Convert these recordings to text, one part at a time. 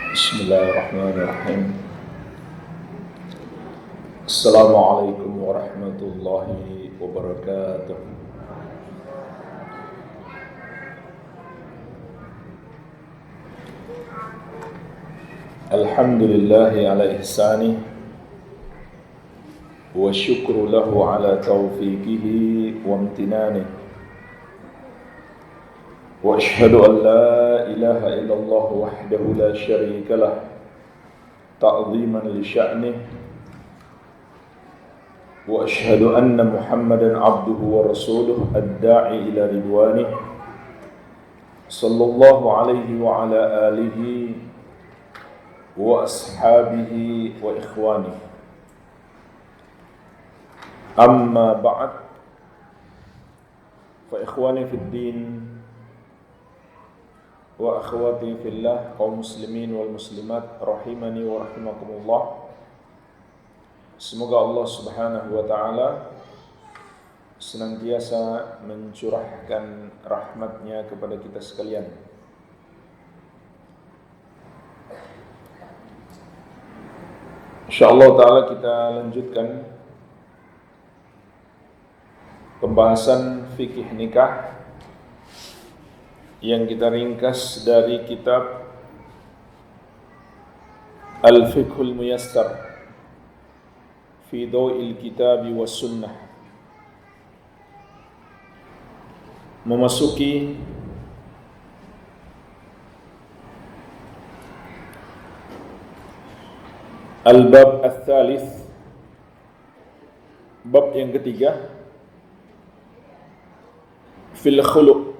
Bismillahirrahmanirrahim. Assalamualaikum warahmatullahi wabarakatuh. Alhamdulillahi ala ihsanih wa syukru lahu ala taufiqihi wa amtinanih. وأشهد أن لا إله إلا الله وحده لا شريك له تعظيما لشأنه وأشهد أن محمدا عبده ورسوله الداعي إلى رضوانه صلى الله عليه وعلى آله وأصحابه وإخوانه أما بعد فإخواني في الدين wa akhwati fillah, kaum muslimin wal muslimat rahimani wa rahimakumullah. Semoga Allah Subhanahu wa taala senantiasa mencurahkan rahmatnya kepada kita sekalian. Insyaallah taala kita lanjutkan pembahasan fikih nikah yang kita ringkas dari kitab Al-Fiqhul Muyassar fi Daw'il Kitab was Sunnah, memasuki Al-Bab Al-Thalith, bab yang ketiga, fil khulu',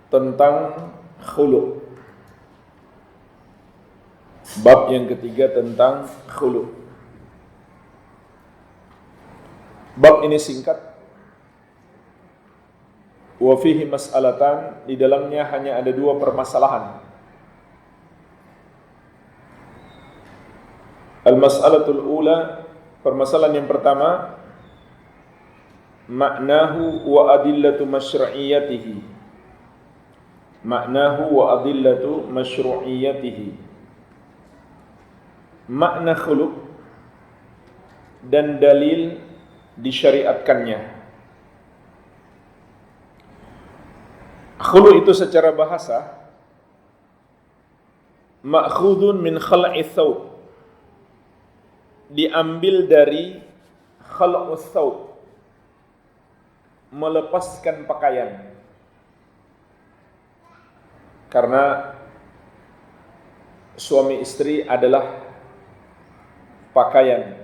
tentang khulu'. Bab yang ketiga tentang khulu'. Bab ini singkat. Wa fihi mas'alatan, di dalamnya hanya ada dua permasalahan. Al-mas'alatul ula, permasalahan yang pertama, maknahu wa adillatu masyru'iyyatihi. Maknahu wa adillatu masyru'iyyatihi. Makna khulu' dan dalil disyariatkannya. Khulu' itu secara bahasa ma'khudun min khal'i thawb, diambil dari khal'us thawb, melepaskan pakaian. Karena suami istri adalah pakaian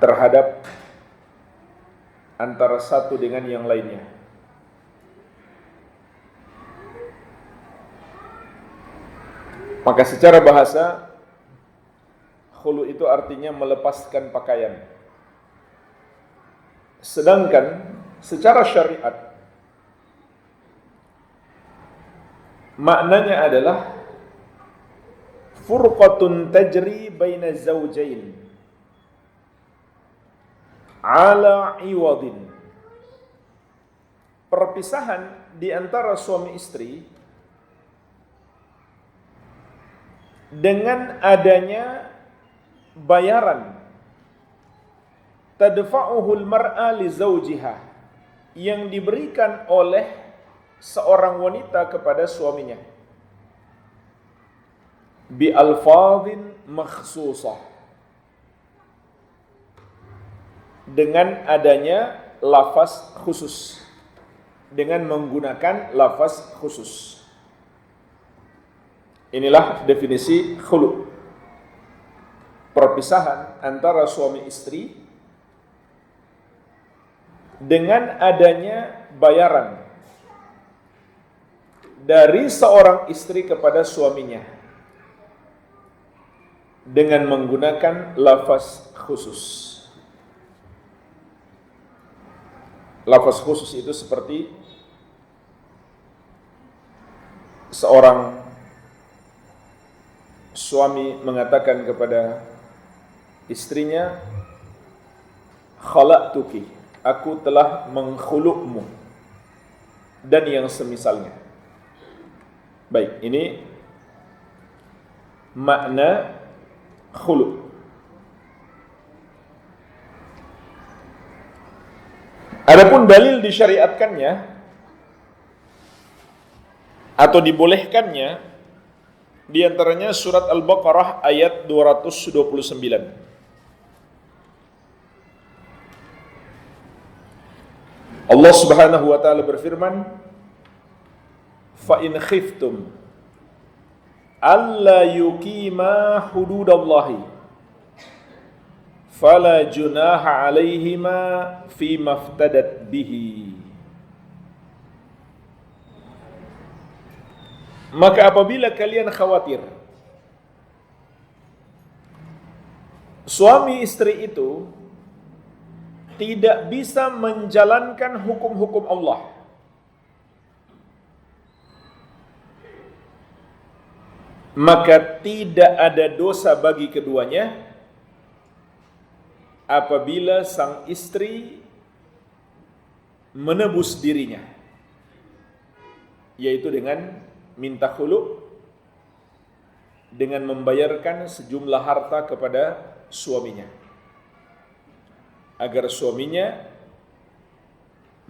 terhadap antara satu dengan yang lainnya. Maka secara bahasa, khulu itu artinya melepaskan pakaian. Sedangkan secara syariat, maknanya adalah furqatun tajri baina zawjain ala iwadin, perpisahan di antara suami istri dengan adanya bayaran tadfa'uhul mar'a li zawjiha, yang diberikan oleh seorang wanita kepada suaminya, bi alfadhin makhsusah, dengan adanya lafaz khusus, dengan menggunakan lafaz khusus. Inilah definisi khulu', perpisahan antara suami istri dengan adanya bayaran dari seorang istri kepada suaminya dengan menggunakan lafaz khusus. Lafaz khusus itu seperti seorang suami mengatakan kepada istrinya, khalaqtuki, aku telah mengkhulukmu, dan yang semisalnya. Baik, ini makna khulu. Adapun dalil disyariatkannya atau dibolehkannya di antaranya surat Al-Baqarah ayat 229. Allah Subhanahu wa taala berfirman, "Fa in khiftum alla yuqima hududallahi fala junaha 'alaihima fima iftadat bihi." Maka apabila kalian khawatir suami istri itu tidak bisa menjalankan hukum-hukum Allah, maka tidak ada dosa bagi keduanya apabila sang istri menebus dirinya, yaitu dengan minta khulu, dengan membayarkan sejumlah harta kepada suaminya agar suaminya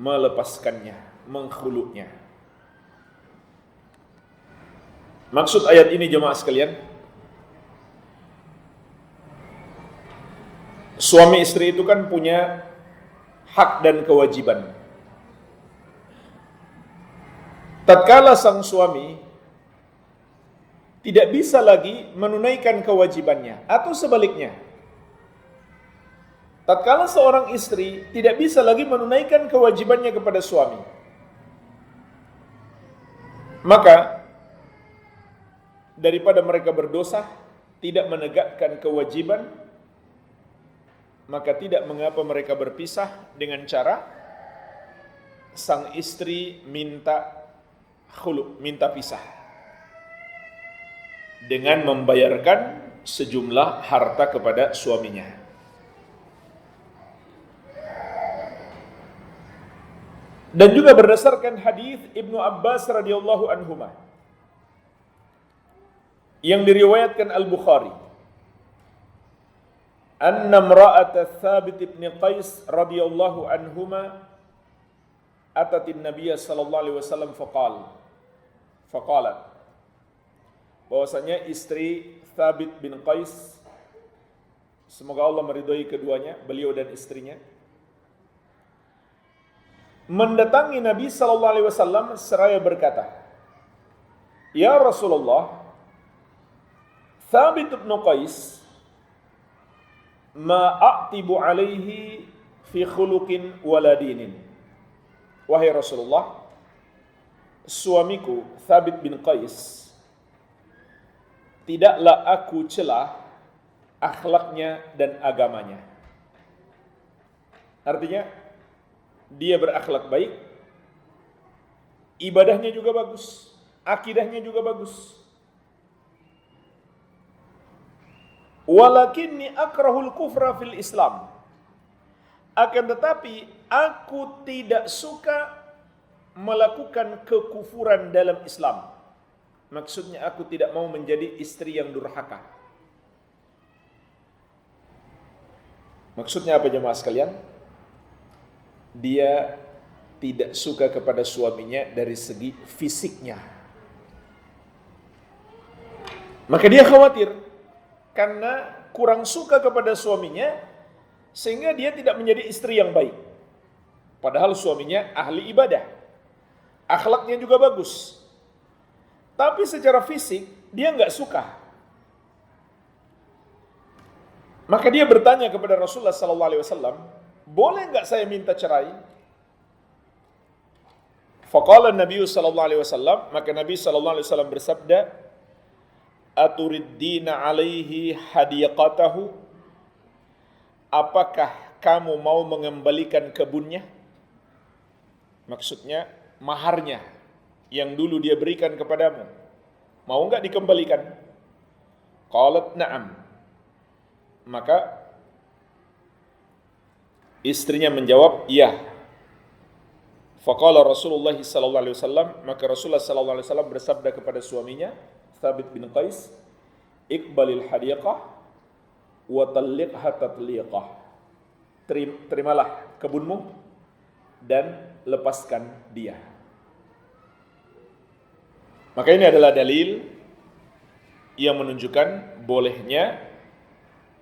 melepaskannya, mengkhulunya. Maksud ayat ini jemaah sekalian, suami istri itu kan punya hak dan kewajiban. Tatkala sang suami tidak bisa lagi menunaikan kewajibannya, atau sebaliknya, tatkala seorang istri tidak bisa lagi menunaikan kewajibannya kepada suami, maka daripada mereka berdosa tidak menegakkan kewajiban, maka tidak mengapa mereka berpisah dengan cara sang istri minta khulu, minta pisah, dengan membayarkan sejumlah harta kepada suaminya. Dan juga berdasarkan hadis Ibnu Abbas radhiyallahu anhuma yang diriwayatkan Al-Bukhari, anna imra'ata Thabit bin Qais radhiyallahu anhuma atatin Nabiy sallallahu alaihi wasallam faqalat, bahwasanya istri Thabit bin Qais, semoga Allah meridhai keduanya, beliau dan istrinya, mendatangi Nabi sallallahu alaihi wasallam seraya berkata, "Ya Rasulullah, Thabit bin Qais ma a'tibu alaihi fi khuluqin waladinin." Wahai Rasulullah, suamiku Thabit bin Qais tidaklah aku celah akhlaknya dan agamanya. Artinya dia berakhlak baik, ibadahnya juga bagus, akidahnya juga bagus. Walakinni akrahul kufra fil Islam. Akan tetapi aku tidak suka melakukan kekufuran dalam Islam. Maksudnya aku tidak mau menjadi istri yang durhaka. Maksudnya apa jemaah sekalian? Dia tidak suka kepada suaminya dari segi fisiknya. Maka dia khawatir karena kurang suka kepada suaminya sehingga dia tidak menjadi istri yang baik. Padahal suaminya ahli ibadah, akhlaknya juga bagus, tapi secara fisik dia nggak suka. Maka dia bertanya kepada Rasulullah SAW, boleh nggak saya minta cerai? Faqala Nabi SAW, maka Nabi SAW bersabda, aturiddina alaihi hadiqatahu, apakah kamu mau mengembalikan kebunnya? Maksudnya maharnya yang dulu dia berikan kepadamu, mau enggak dikembalikan? Qalat na'am. Maka istrinya menjawab, iya. Faqala Rasulullah sallallahu alaihi wasallam, maka Rasulullah sallallahu alaihi wasallam bersabda kepada suaminya, Thabit bin Qais, "Iqbalil hadiqah wa talliqha tatliqah." Terimalah kebunmu dan lepaskan dia. Maka ini adalah dalil yang menunjukkan bolehnya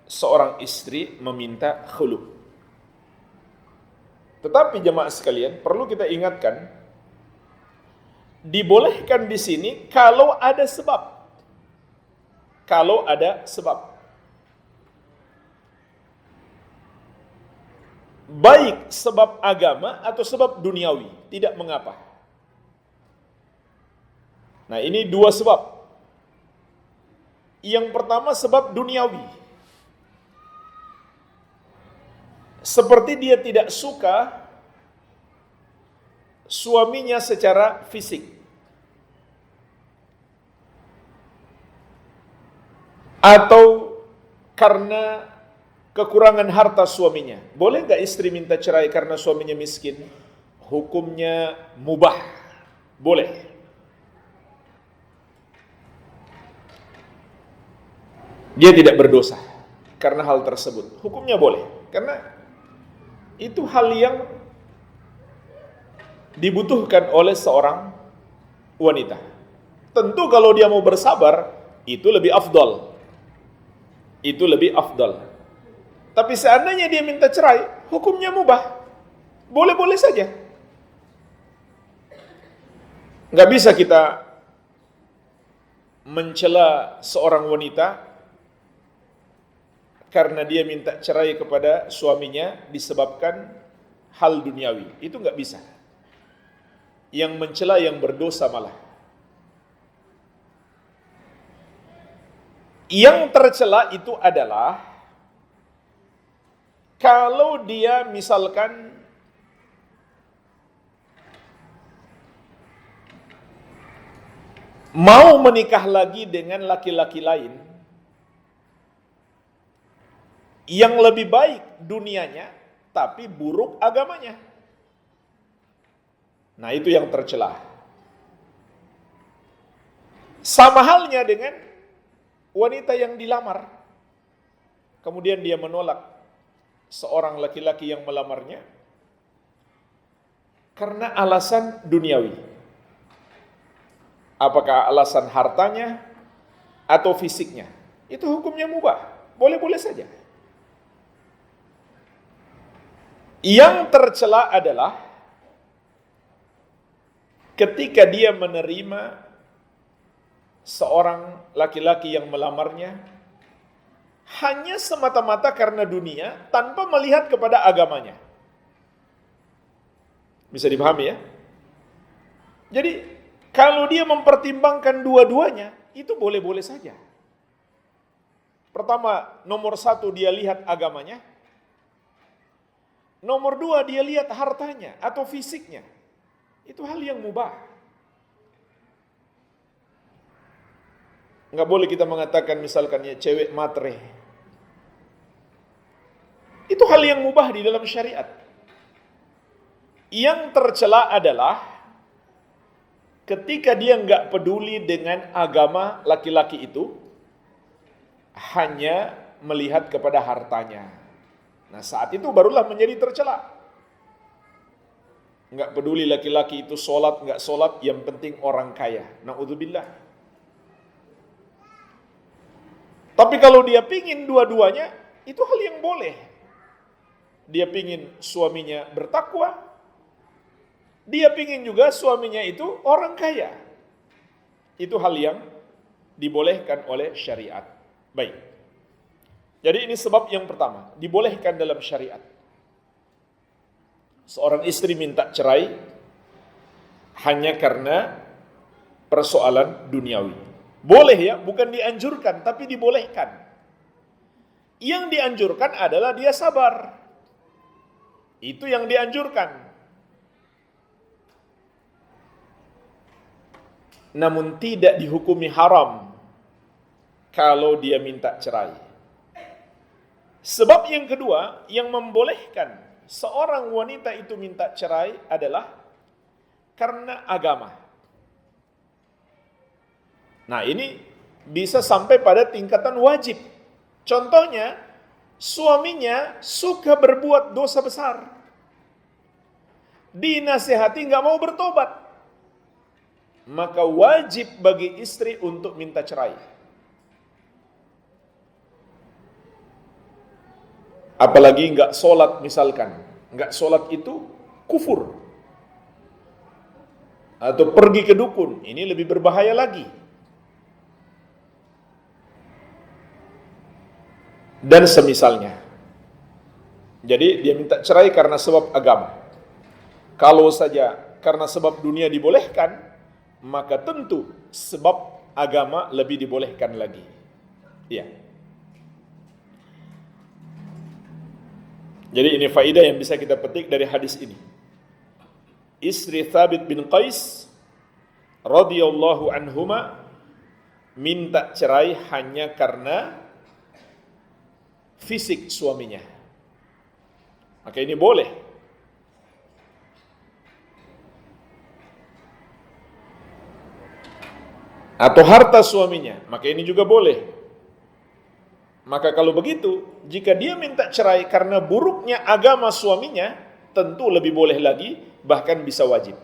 seorang istri meminta khulu. Tetapi jemaah sekalian, perlu kita ingatkan, dibolehkan di sini kalau ada sebab. Kalau ada sebab. Baik sebab agama atau sebab duniawi, tidak mengapa. Nah, ini dua sebab. Yang pertama sebab duniawi. Seperti dia tidak suka suaminya secara fisik. Atau karena kekurangan harta suaminya. Boleh nggak istri minta cerai karena suaminya miskin? Hukumnya mubah. Boleh. Dia tidak berdosa karena hal tersebut. Hukumnya boleh. Karena itu hal yang dibutuhkan oleh seorang wanita. Tentu kalau dia mau bersabar, itu lebih afdal. Itu lebih afdal. Tapi seandainya dia minta cerai, hukumnya mubah. Boleh-boleh saja. Nggak bisa kita mencela seorang wanita karena dia minta cerai kepada suaminya disebabkan hal duniawi. Itu nggak bisa. Yang mencela yang berdosa malah. Yang tercela itu adalah kalau dia misalkan mau menikah lagi dengan laki-laki lain yang lebih baik dunianya, tapi buruk agamanya. Nah, itu yang tercela. Sama halnya dengan wanita yang dilamar. Kemudian dia menolak seorang laki-laki yang melamarnya karena alasan duniawi. Apakah alasan hartanya atau fisiknya? Itu hukumnya mubah. Boleh-boleh saja. Yang tercela adalah ketika dia menerima seorang laki-laki yang melamarnya hanya semata-mata karena dunia tanpa melihat kepada agamanya. Bisa dipahami ya? Jadi kalau dia mempertimbangkan dua-duanya, itu boleh-boleh saja. Pertama, nomor satu dia lihat agamanya. Nomor dua, dia lihat hartanya atau fisiknya. Itu hal yang mubah. Nggak boleh kita mengatakan misalkan ya cewek matre. Itu hal yang mubah di dalam syariat. Yang tercela adalah ketika dia nggak peduli dengan agama laki-laki itu, hanya melihat kepada hartanya. Nah, saat itu barulah menjadi tercela. Nggak peduli laki-laki itu sholat, nggak sholat, yang penting orang kaya. Na'udzubillah. Tapi kalau dia pingin dua-duanya, itu hal yang boleh. Dia pingin suaminya bertakwa, dia pingin juga suaminya itu orang kaya. Itu hal yang dibolehkan oleh syariat. Baik. Jadi ini sebab yang pertama, dibolehkan dalam syariat. Seorang istri minta cerai hanya karena persoalan duniawi. Boleh ya, bukan dianjurkan, tapi dibolehkan. Yang dianjurkan adalah dia sabar. Itu yang dianjurkan. Namun tidak dihukumi haram kalau dia minta cerai. Sebab yang kedua yang membolehkan seorang wanita itu minta cerai adalah karena agama. Nah, ini bisa sampai pada tingkatan wajib. Contohnya, suaminya suka berbuat dosa besar. Dinasihati nggak mau bertobat. Maka wajib bagi istri untuk minta cerai. Apalagi nggak sholat misalkan. Nggak sholat itu kufur. Atau pergi ke dukun. Ini lebih berbahaya lagi. Dan semisalnya. Jadi dia minta cerai karena sebab agama. Kalau saja karena sebab dunia dibolehkan, maka tentu sebab agama lebih dibolehkan lagi. Iya. Jadi ini faedah yang bisa kita petik dari hadis ini. Istri Thabit bin Qais radhiyallahu anhuma minta cerai hanya karena fisik suaminya. Maka ini boleh. Atau harta suaminya, maka ini juga boleh. Maka kalau begitu, jika dia minta cerai karena buruknya agama suaminya, tentu lebih boleh lagi, bahkan bisa wajib.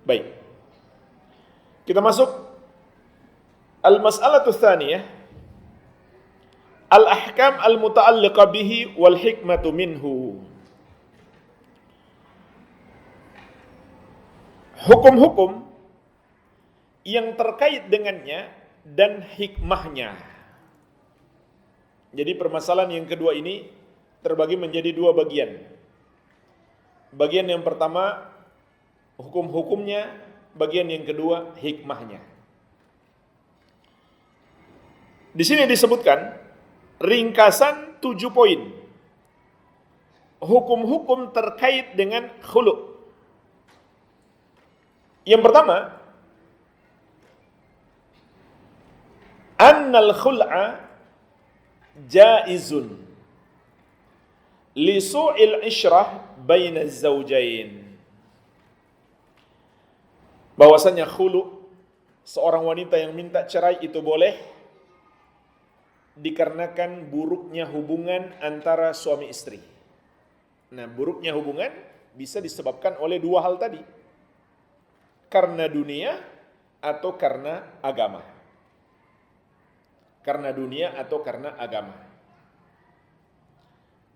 Baik. Kita masuk al-mas'alatu tsaniyah, al-ahkam al-muta'alliqa bihi wal hikmatu minhu. Hukum-hukum yang terkait dengannya dan hikmahnya. Jadi permasalahan yang kedua ini terbagi menjadi dua bagian. Bagian yang pertama hukum-hukumnya, bagian yang kedua hikmahnya. Di sini disebutkan ringkasan 7 poin. Hukum-hukum terkait dengan khulu'. Yang pertama, annal khul'a jaizun li su'il isyrah baina az-zawjain. Bahwasanya khulu', seorang wanita yang minta cerai itu boleh dikarenakan buruknya hubungan antara suami istri. Nah, buruknya hubungan bisa disebabkan oleh dua hal tadi. Karena dunia atau karena agama. Karena dunia atau karena agama.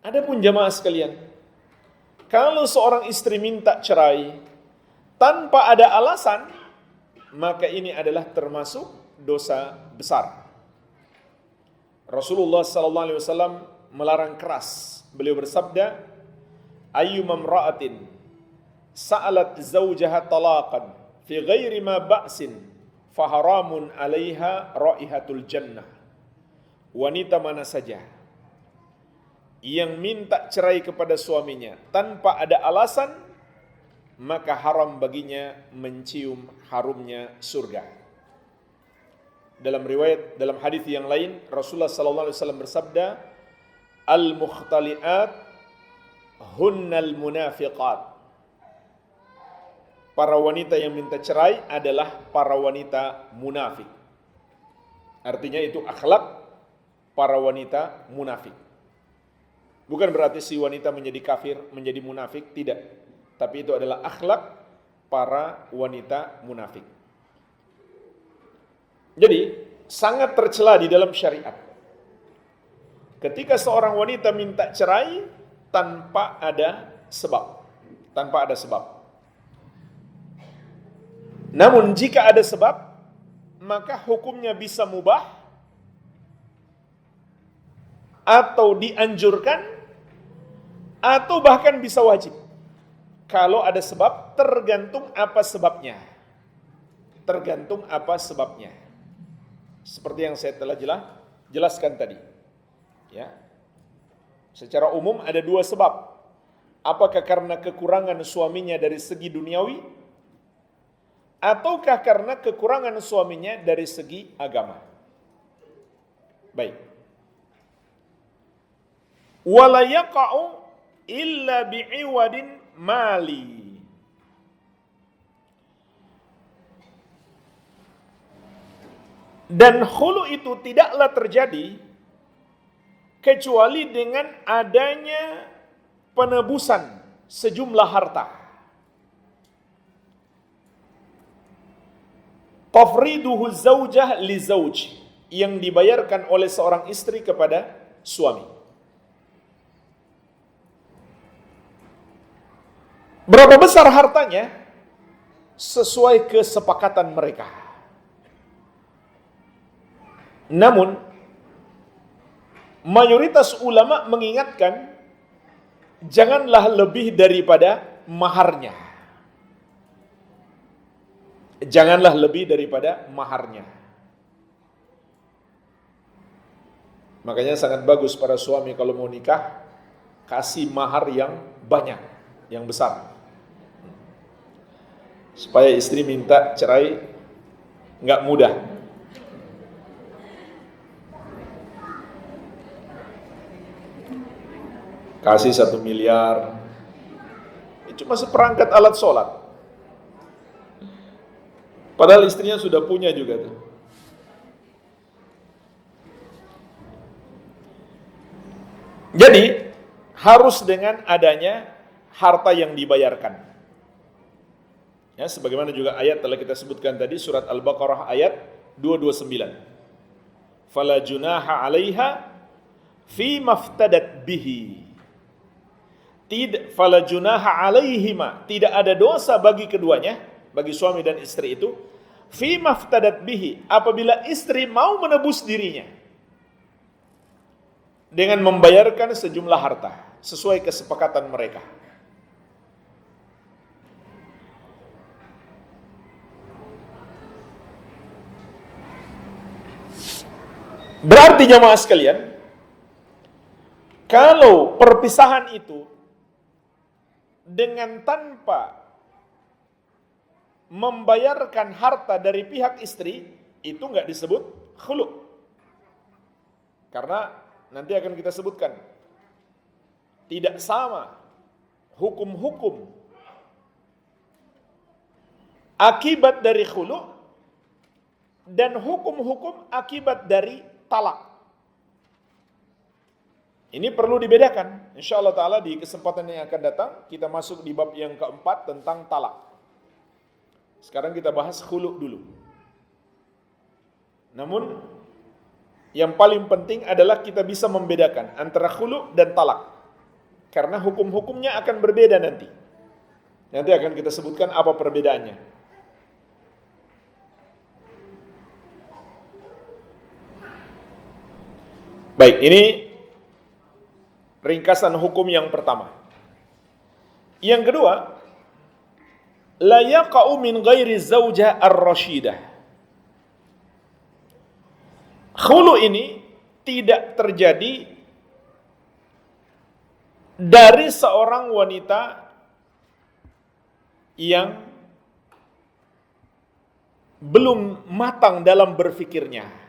Adapun jamaah sekalian, kalau seorang istri minta cerai tanpa ada alasan, maka ini adalah termasuk dosa besar. Rasulullah sallallahu alaihi wasallam melarang keras. Beliau bersabda, ayyuma imra'atin sa'alat zawjaha talaqan fi ghairi ma ba'sin faharamun 'alaiha raihatul jannah. Wanita mana saja yang minta cerai kepada suaminya tanpa ada alasan, maka haram baginya mencium harumnya surga. Dalam riwayat, dalam hadis yang lain, Rasulullah sallallahu alaihi wasallam bersabda, al-mukhtali'at hunnal munafiqat. Para wanita yang minta cerai adalah para wanita munafik. Artinya itu akhlak para wanita munafik. Bukan berarti si wanita menjadi kafir, menjadi munafik, tidak. Tapi itu adalah akhlak para wanita munafik. Jadi, sangat tercela di dalam syariat. Ketika seorang wanita minta cerai tanpa ada sebab. Tanpa ada sebab. Namun jika ada sebab, maka hukumnya bisa mubah atau dianjurkan atau bahkan bisa wajib. Kalau ada sebab, tergantung apa sebabnya. Tergantung apa sebabnya. Seperti yang saya telah jelaskan tadi. Ya. Secara umum ada dua sebab. Apakah karena kekurangan suaminya dari segi duniawi, ataukah karena kekurangan suaminya dari segi agama. Baik. Wala yaqa'u illa bi'iwadin mali. Dan khulu itu tidaklah terjadi kecuali dengan adanya penebusan sejumlah harta. Tafriduhu zaujah li zauj, yang dibayarkan oleh seorang istri kepada suami. Berapa besar hartanya? Sesuai kesepakatan mereka. Namun, mayoritas ulama mengingatkan, janganlah lebih daripada maharnya. Janganlah lebih daripada maharnya. Makanya sangat bagus para suami kalau mau nikah, kasih mahar yang banyak, yang besar. Supaya istri minta cerai nggak mudah. Kasih 1 miliar, itu cuma seperangkat alat sholat. Padahal istrinya sudah punya juga tuh. Jadi harus dengan adanya harta yang dibayarkan. Ya, sebagaimana juga ayat telah kita sebutkan tadi, surat Al-Baqarah ayat 229. Fala junaha 'alaiha fi maftadat bihi. Fala junaha 'alaihima, tidak ada dosa bagi keduanya, bagi suami dan istri itu, fi maftadat bihi, apabila istri mau menebus dirinya dengan membayarkan sejumlah harta sesuai kesepakatan mereka. Berarti jamaah sekalian, kalau perpisahan itu dengan tanpa membayarkan harta dari pihak istri, itu nggak disebut khulu. Karena nanti akan kita sebutkan, tidak sama hukum-hukum akibat dari khulu dan hukum-hukum akibat dari talak. Ini perlu dibedakan. InsyaAllah ta'ala di kesempatan yang akan datang, kita masuk di bab yang keempat tentang talak. Sekarang kita bahas khulu dulu. Namun, yang paling penting adalah kita bisa membedakan antara khulu dan talak. Karena hukum-hukumnya akan berbeda nanti. Nanti akan kita sebutkan apa perbedaannya. Baik, ini ringkasan hukum yang pertama. Yang kedua, la yaqa'u min ghairi zaujah ar-rasyidah. Khulu ini tidak terjadi dari seorang wanita yang belum matang dalam berfikirnya.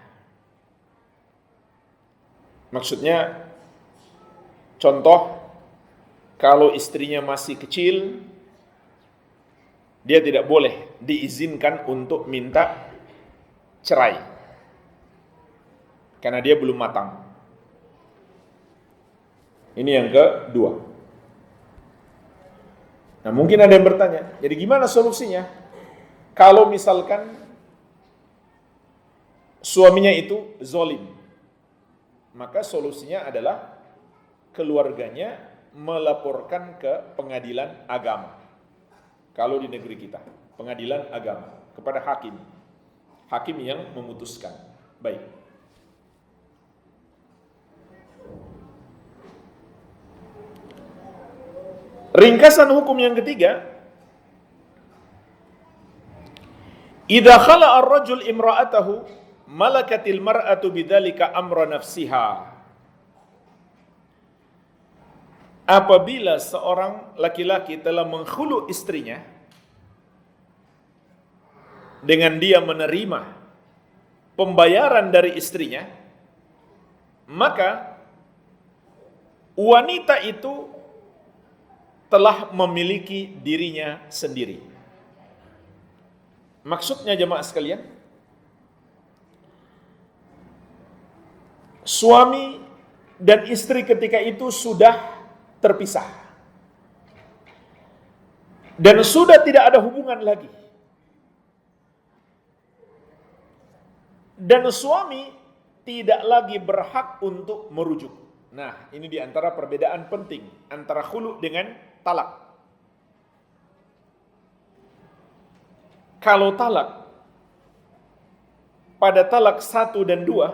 Maksudnya, contoh, kalau istrinya masih kecil, dia tidak boleh diizinkan untuk minta cerai. Karena dia belum matang. Ini yang kedua. Nah, mungkin ada yang bertanya, jadi gimana solusinya? Kalau misalkan suaminya itu zalim, maka solusinya adalah keluarganya melaporkan ke pengadilan agama. Kalau di negeri kita, pengadilan agama, kepada hakim. Hakim yang memutuskan. Baik. Ringkasan hukum yang ketiga, idza khala ar-rajul imra'atahu malakatil mar'atu bidzalika amra nafsiha. Apabila seorang laki-laki telah menghulu istrinya dengan dia menerima pembayaran dari istrinya, maka wanita itu telah memiliki dirinya sendiri. Maksudnya jemaah sekalian, suami dan istri ketika itu sudah terpisah dan sudah tidak ada hubungan lagi, dan suami tidak lagi berhak untuk merujuk. Nah, ini di antara perbedaan penting antara khulu dengan talak. Kalau talak, pada talak 1 dan 2,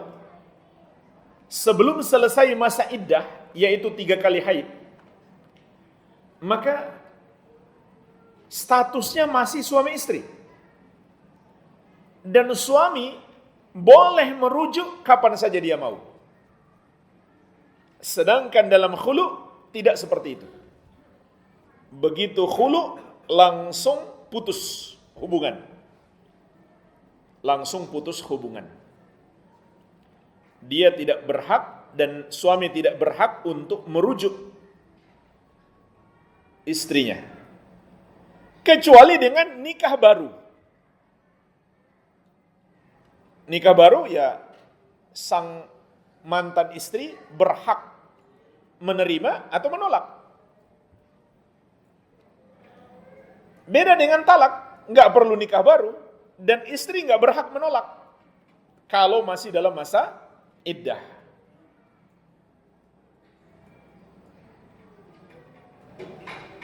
sebelum selesai masa iddah, yaitu 3 kali haid, maka statusnya masih suami istri. Dan suami boleh merujuk kapan saja dia mau. Sedangkan dalam khulu tidak seperti itu. Begitu khulu langsung putus hubungan. Langsung putus hubungan. Dia tidak berhak dan suami tidak berhak untuk merujuk istrinya. Kecuali dengan nikah baru. Nikah baru ya sang mantan istri berhak menerima atau menolak. Beda dengan talak, nggak perlu nikah baru dan istri nggak berhak menolak kalau masih dalam masa iddah.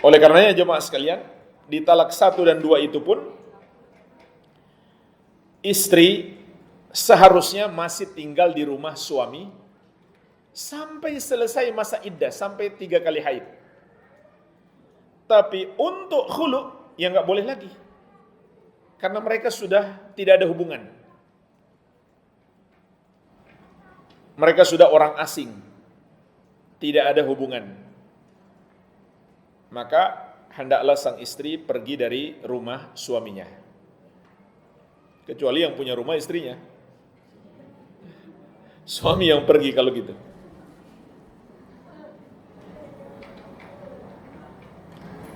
Oleh karenanya jemaah sekalian, di talak 1 dan 2 itu pun istri seharusnya masih tinggal di rumah suami sampai selesai masa iddah, sampai 3 kali haid. Tapi untuk khulu ya nggak boleh lagi, karena mereka sudah tidak ada hubungan. Mereka sudah orang asing, tidak ada hubungan. Maka hendaklah sang istri pergi dari rumah suaminya. Kecuali yang punya rumah istrinya. Suami yang pergi kalau gitu.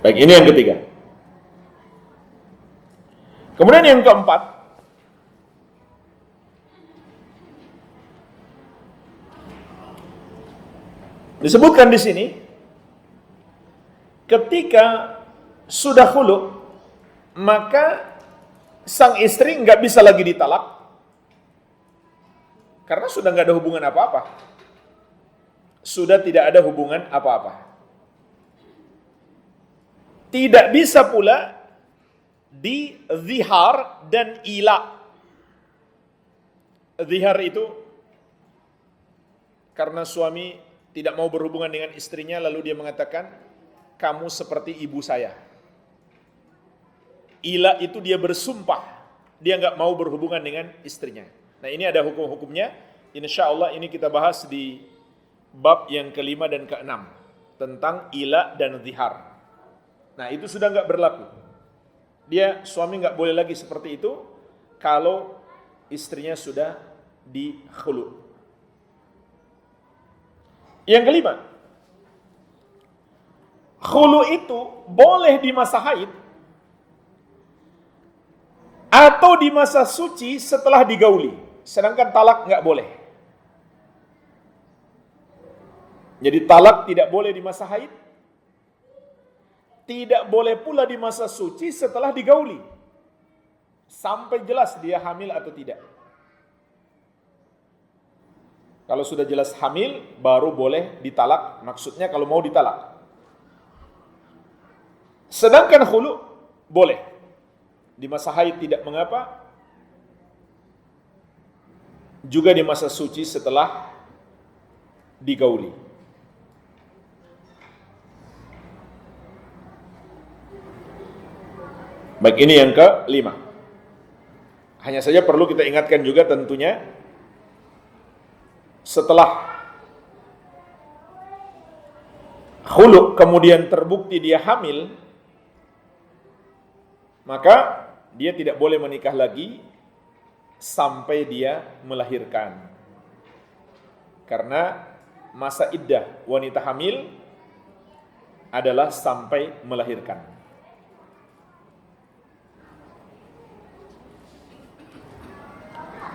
Baik, ini yang ketiga. Kemudian yang keempat, disebutkan di sini, ketika sudah khulu, maka sang istri nggak bisa lagi ditalak, karena sudah nggak ada hubungan apa-apa. Sudah tidak ada hubungan apa-apa. Tidak bisa pula di zihar dan ila. Zihar itu karena suami tidak mau berhubungan dengan istrinya, lalu dia mengatakan, kamu seperti ibu saya. Ila itu dia bersumpah, dia nggak mau berhubungan dengan istrinya. Nah, ini ada hukum-hukumnya. Insya Allah ini kita bahas di bab yang kelima dan keenam tentang ila dan zihar. Nah, itu sudah nggak berlaku. Dia suami nggak boleh lagi seperti itu kalau istrinya sudah di khulu. Yang kelima, khulu itu boleh di masa haid atau di masa suci setelah digauli. Sedangkan talak nggak boleh. Jadi talak tidak boleh di masa haid, tidak boleh pula di masa suci setelah digauli. Sampai jelas dia hamil atau tidak. Kalau sudah jelas hamil, baru boleh ditalak. Maksudnya kalau mau ditalak. Sedangkan khulu boleh. Di masa haid tidak mengapa. Juga di masa suci setelah digauli. Baik, ini yang kelima. Hanya saja perlu kita ingatkan juga tentunya, setelah khulu kemudian terbukti dia hamil, maka dia tidak boleh menikah lagi sampai dia melahirkan. Karena masa iddah wanita hamil adalah sampai melahirkan.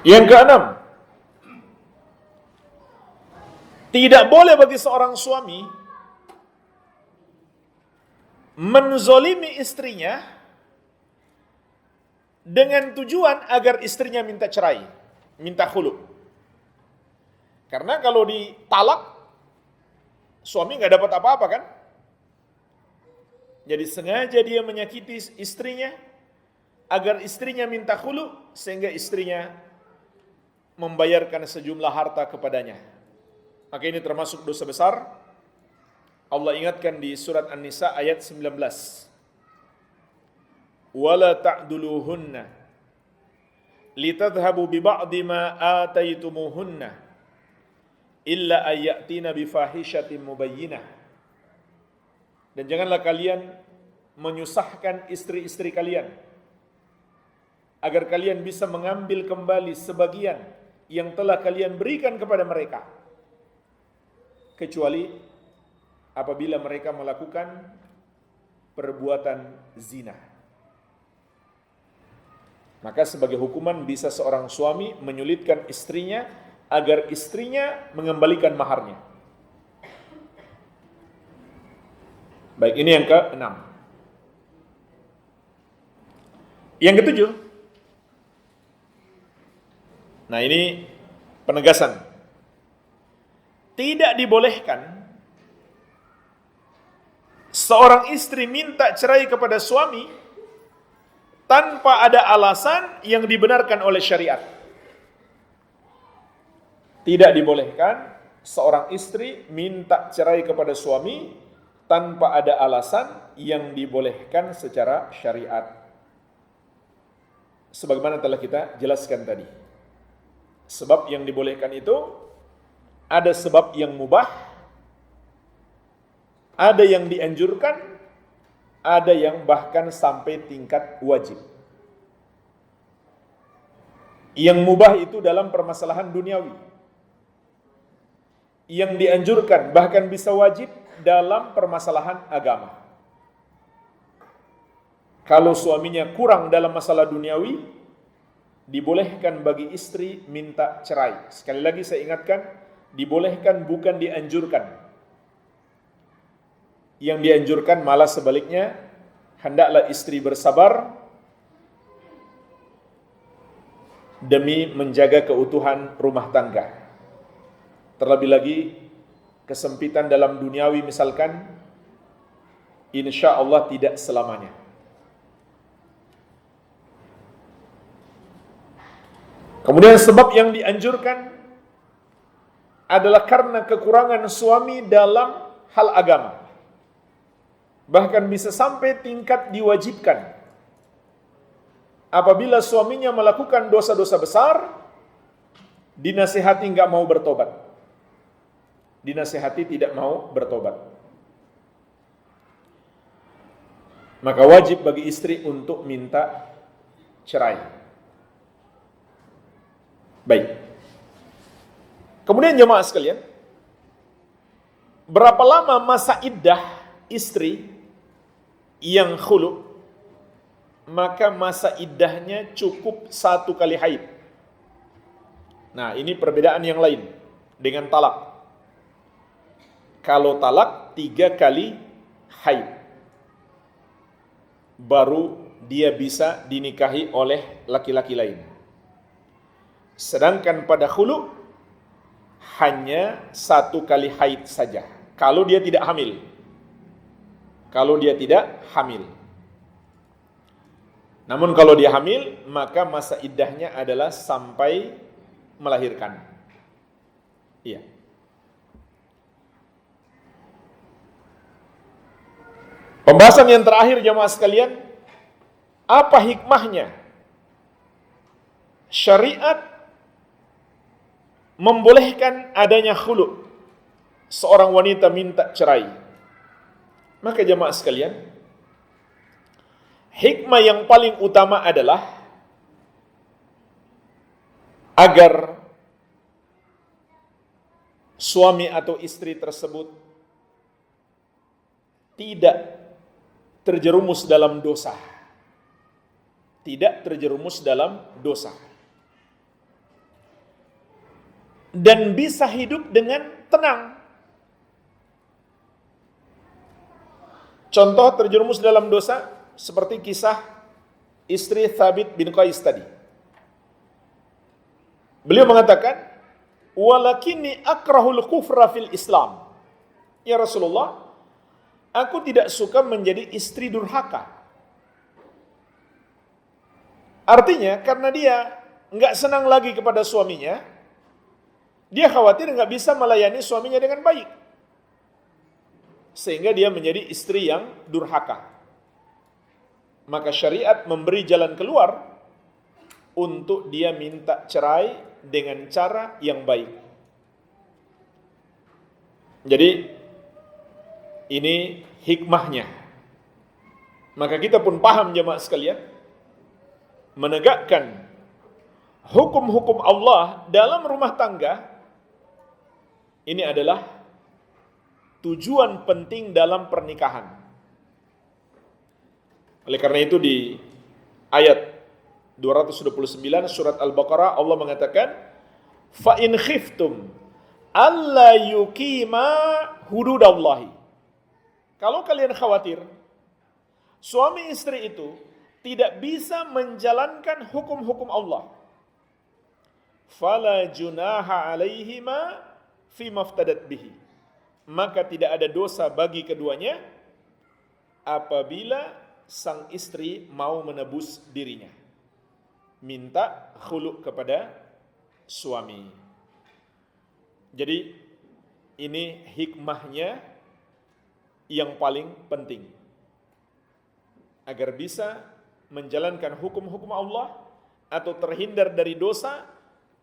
Yang keenam, Tidak boleh bagi seorang suami menzolimi istrinya dengan tujuan agar istrinya minta cerai, minta khulu. Karena kalau ditalak, suami nggak dapat apa-apa kan? Jadi sengaja dia menyakiti istrinya agar istrinya minta khulu sehingga istrinya membayarkan sejumlah harta kepadanya. Maka ini termasuk dosa besar. Allah ingatkan di surat An-Nisa ayat 19. Wala ta'duluhunna litadhhabu bi ba'di ma ataitumuhunna illa ayyatina bi fahishatin mubayyinah. Dan janganlah kalian menyusahkan istri-istri kalian agar kalian bisa mengambil kembali sebagian yang telah kalian berikan kepada mereka, kecuali apabila mereka melakukan perbuatan zina. Maka sebagai hukuman bisa seorang suami menyulitkan istrinya agar istrinya mengembalikan maharnya. Baik, ini yang ke-6. Yang ke-7. Nah, ini penegasan. Tidak dibolehkan seorang istri minta cerai kepada suami tanpa ada alasan yang dibenarkan oleh syariat. Tidak dibolehkan seorang istri minta cerai kepada suami tanpa ada alasan yang dibolehkan secara syariat. Sebagaimana telah kita jelaskan tadi. Sebab yang dibolehkan itu ada sebab yang mubah, ada yang dianjurkan, ada yang bahkan sampai tingkat wajib. Yang mubah itu dalam permasalahan duniawi. Yang dianjurkan bahkan bisa wajib dalam permasalahan agama. Kalau suaminya kurang dalam masalah duniawi, dibolehkan bagi istri minta cerai. Sekali lagi saya ingatkan, dibolehkan bukan dianjurkan. Yang dianjurkan malah sebaliknya, hendaklah istri bersabar demi menjaga keutuhan rumah tangga. Terlebih lagi kesempitan dalam duniawi misalkan, insya Allah tidak selamanya. Kemudian sebab yang dianjurkan adalah karena kekurangan suami dalam hal agama. Bahkan bisa sampai tingkat diwajibkan. Apabila suaminya melakukan dosa-dosa besar, dinasihati enggak mau bertobat. Dinasihati tidak mau bertobat. Maka wajib bagi istri untuk minta cerai. Baik. Kemudian jemaah sekalian, berapa lama masa iddah istri yang khulu? Maka masa iddahnya cukup 1 kali haid. Nah, ini perbedaan yang lain dengan talak. Kalau talak 3 kali haid, baru dia bisa dinikahi oleh laki-laki lain. Sedangkan pada khulu hanya 1 kali haid saja. Kalau dia tidak hamil. Kalau dia tidak hamil. Namun kalau dia hamil, maka masa iddahnya adalah sampai melahirkan. Iya. Pembahasan yang terakhir jemaah sekalian, apa hikmahnya syariat membolehkan adanya khulu, seorang wanita minta cerai? Maka jemaah sekalian, hikmah yang paling utama adalah agar suami atau istri tersebut tidak terjerumus dalam dosa. Tidak terjerumus dalam dosa. Dan bisa hidup dengan tenang. Contoh terjerumus dalam dosa seperti kisah istri Thabit bin Qais tadi. Beliau mengatakan, "Walakinni akrahul kufra fil Islam." Ya Rasulullah, aku tidak suka menjadi istri durhaka. Artinya, karena dia nggak senang lagi kepada suaminya, dia khawatir nggak bisa melayani suaminya dengan baik. Sehingga dia menjadi istri yang durhaka. Maka syariat memberi jalan keluar untuk dia minta cerai dengan cara yang baik. Jadi, ini hikmahnya. Maka kita pun paham jemaah sekalian, menegakkan hukum-hukum Allah dalam rumah tangga, ini adalah tujuan penting dalam pernikahan. Oleh karena itu di ayat 229 surat Al-Baqarah Allah mengatakan, "Fa in khiftum alla yuqima hududallahi." Kalau kalian khawatir suami istri itu tidak bisa menjalankan hukum-hukum Allah, fala junaha alaihima fima iftadat bihi. Maka tidak ada dosa bagi keduanya apabila sang istri mau menebus dirinya, minta khulu kepada suami. Jadi ini hikmahnya yang paling penting, agar bisa menjalankan hukum-hukum Allah atau terhindar dari dosa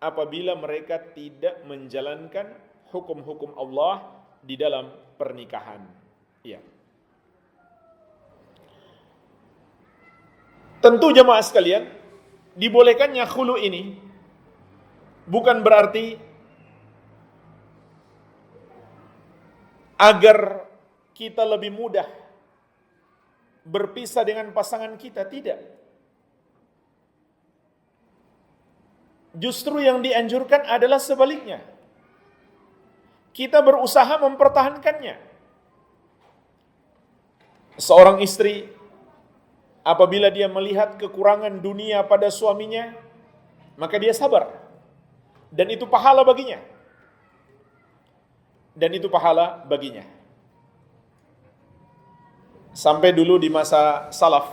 apabila mereka tidak menjalankan hukum-hukum Allah di dalam pernikahan. Ya. Tentu jemaah sekalian, dibolehkannya khulu ini bukan berarti agar kita lebih mudah berpisah dengan pasangan kita, tidak. Justru yang dianjurkan adalah sebaliknya. Kita berusaha mempertahankannya. Seorang istri apabila dia melihat kekurangan dunia pada suaminya, maka dia sabar. Dan itu pahala baginya. Dan itu pahala baginya. Sampai dulu di masa salaf.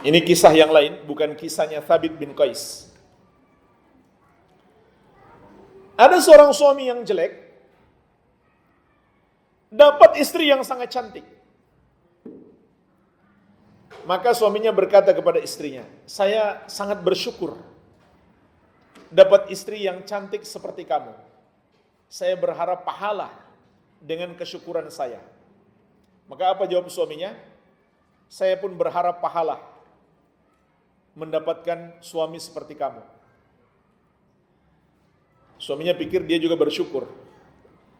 Ini kisah yang lain, bukan kisahnya Thabit bin Qais. Ada seorang suami yang jelek, dapat istri yang sangat cantik. Maka suaminya berkata kepada istrinya, "Saya sangat bersyukur dapat istri yang cantik seperti kamu. Saya berharap pahala dengan kesyukuran saya." Maka apa jawab suaminya? "Saya pun berharap pahala mendapatkan suami seperti kamu." Suaminya pikir dia juga bersyukur.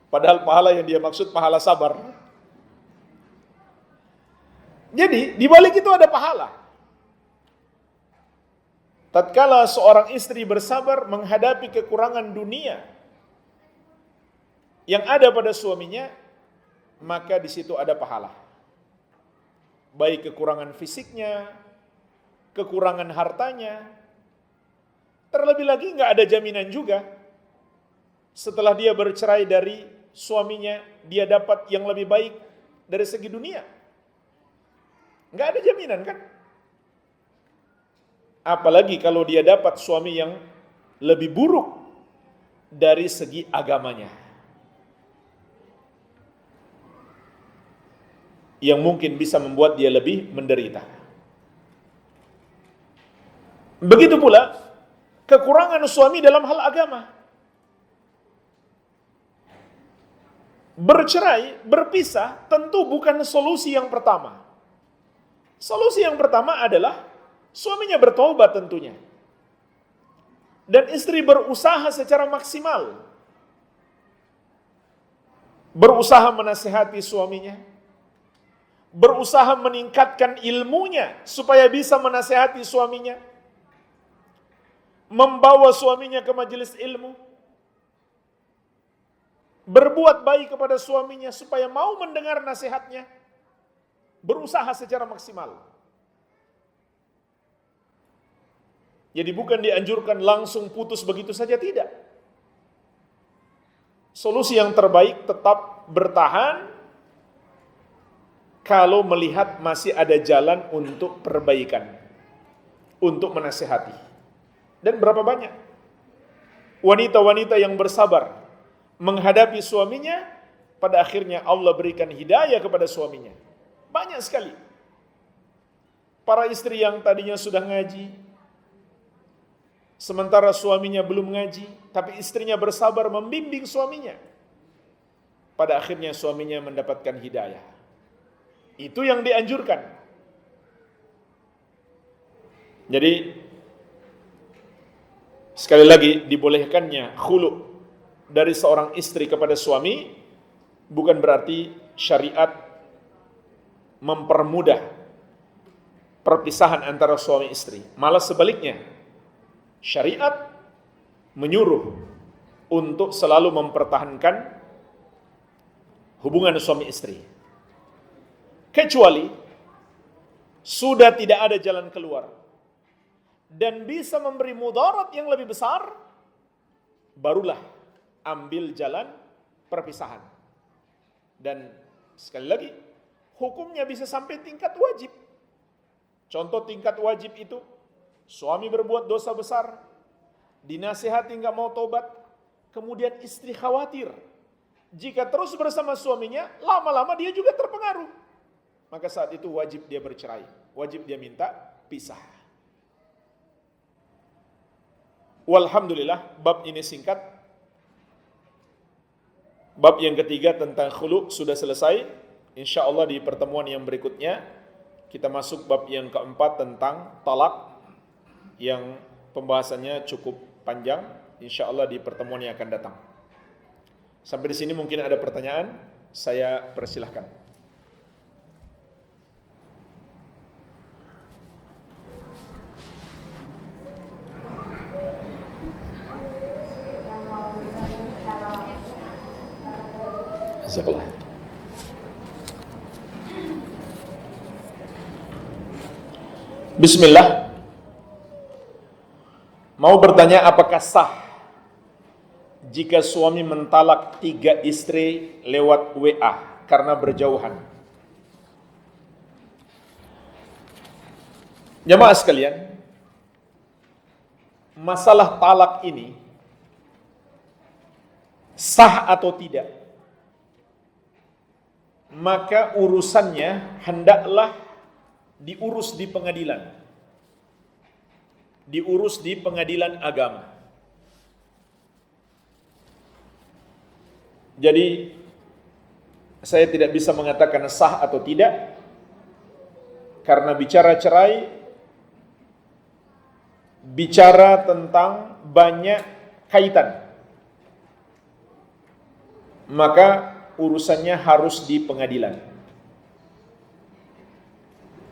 Padahal pahala yang dia maksud pahala sabar. Jadi, di balik itu ada pahala. Tatkala seorang istri bersabar menghadapi kekurangan dunia yang ada pada suaminya, maka di situ ada pahala. Baik kekurangan fisiknya, kekurangan hartanya. Terlebih lagi nggak ada jaminan juga setelah dia bercerai dari suaminya, dia dapat yang lebih baik dari segi dunia. Nggak ada jaminan kan? Apalagi kalau dia dapat suami yang lebih buruk dari segi agamanya, yang mungkin bisa membuat dia lebih menderita. Begitu pula kekurangan suami dalam hal agama. Bercerai, berpisah tentu bukan solusi yang pertama. Solusi yang pertama adalah suaminya bertobat tentunya. Dan istri berusaha secara maksimal. Berusaha menasihati suaminya. Berusaha meningkatkan ilmunya supaya bisa menasihati suaminya. Membawa suaminya ke majelis ilmu. berbuat baik kepada suaminya supaya mau mendengar nasihatnya, berusaha secara maksimal. Jadi bukan dianjurkan langsung putus begitu saja, tidak. Solusi yang terbaik tetap bertahan kalau melihat masih ada jalan untuk perbaikan, untuk menasihati. Dan berapa banyak wanita-wanita yang bersabar menghadapi suaminya, pada akhirnya Allah berikan hidayah kepada suaminya. Banyak sekali. Para istri yang tadinya sudah ngaji, sementara suaminya belum ngaji, tapi istrinya bersabar membimbing suaminya. Pada akhirnya suaminya mendapatkan hidayah. Itu yang dianjurkan. Jadi, sekali lagi, dibolehkannya khulu dari seorang istri kepada suami bukan berarti syariat mempermudah perpisahan antara suami istri. Malah sebaliknya, syariat menyuruh untuk selalu mempertahankan hubungan suami istri. Kecuali sudah tidak ada jalan keluar dan bisa memberi mudarat yang lebih besar, barulah ambil jalan perpisahan. Dan sekali lagi, hukumnya bisa sampai tingkat wajib. Contoh tingkat wajib itu, suami berbuat dosa besar, dinasihati nggak mau tobat, kemudian istri khawatir jika terus bersama suaminya, lama-lama dia juga terpengaruh. Maka saat itu wajib dia bercerai, wajib dia minta pisah. Walhamdulillah, bab ini singkat. Bab yang ketiga tentang khulu sudah selesai. Insya Allah di pertemuan yang berikutnya kita masuk bab yang keempat tentang talak, yang pembahasannya cukup panjang. Insya Allah di pertemuan yang akan datang. Sampai di sini mungkin ada pertanyaan, saya persilahkan. Jazakallah. Bismillah. Mau bertanya, apakah sah jika suami mentalak 3 istri lewat WA karena berjauhan? Jamaah sekalian, masalah talak ini sah atau tidak, maka urusannya hendaklah diurus di pengadilan. Diurus di pengadilan agama. Jadi saya tidak bisa mengatakan sah atau tidak, karena bicara cerai, bicara tentang banyak kaitan, maka urusannya harus di pengadilan.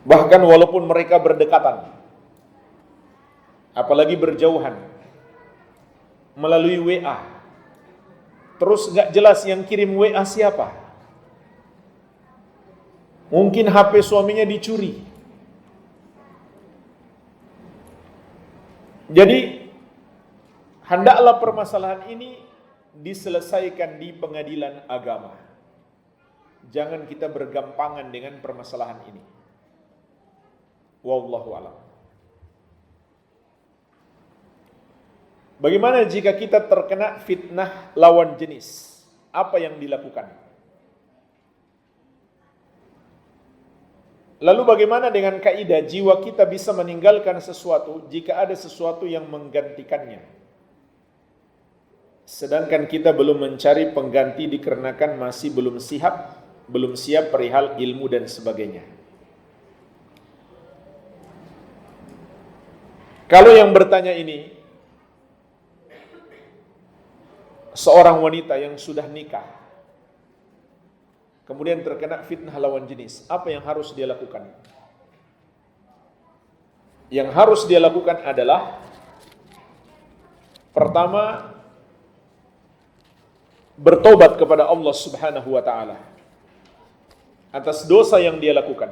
Bahkan walaupun mereka berdekatan, apalagi berjauhan melalui WA, terus gak jelas yang kirim WA siapa. Mungkin HP suaminya dicuri. Jadi hendaklah permasalahan ini diselesaikan di pengadilan agama. Jangan kita bergampangan dengan permasalahan ini. Wallahu a'lam. Bagaimana jika kita terkena fitnah lawan jenis? Apa yang dilakukan? Lalu bagaimana dengan kaidah jiwa kita bisa meninggalkan sesuatu jika ada sesuatu yang menggantikannya? Sedangkan kita belum mencari pengganti dikarenakan masih belum siap perihal ilmu dan sebagainya. Kalau yang bertanya ini seorang wanita yang sudah nikah, kemudian terkena fitnah lawan jenis, apa yang harus dia lakukan? Yang harus dia lakukan adalah, pertama, bertobat kepada Allah Subhanahu wa taala atas dosa yang dia lakukan.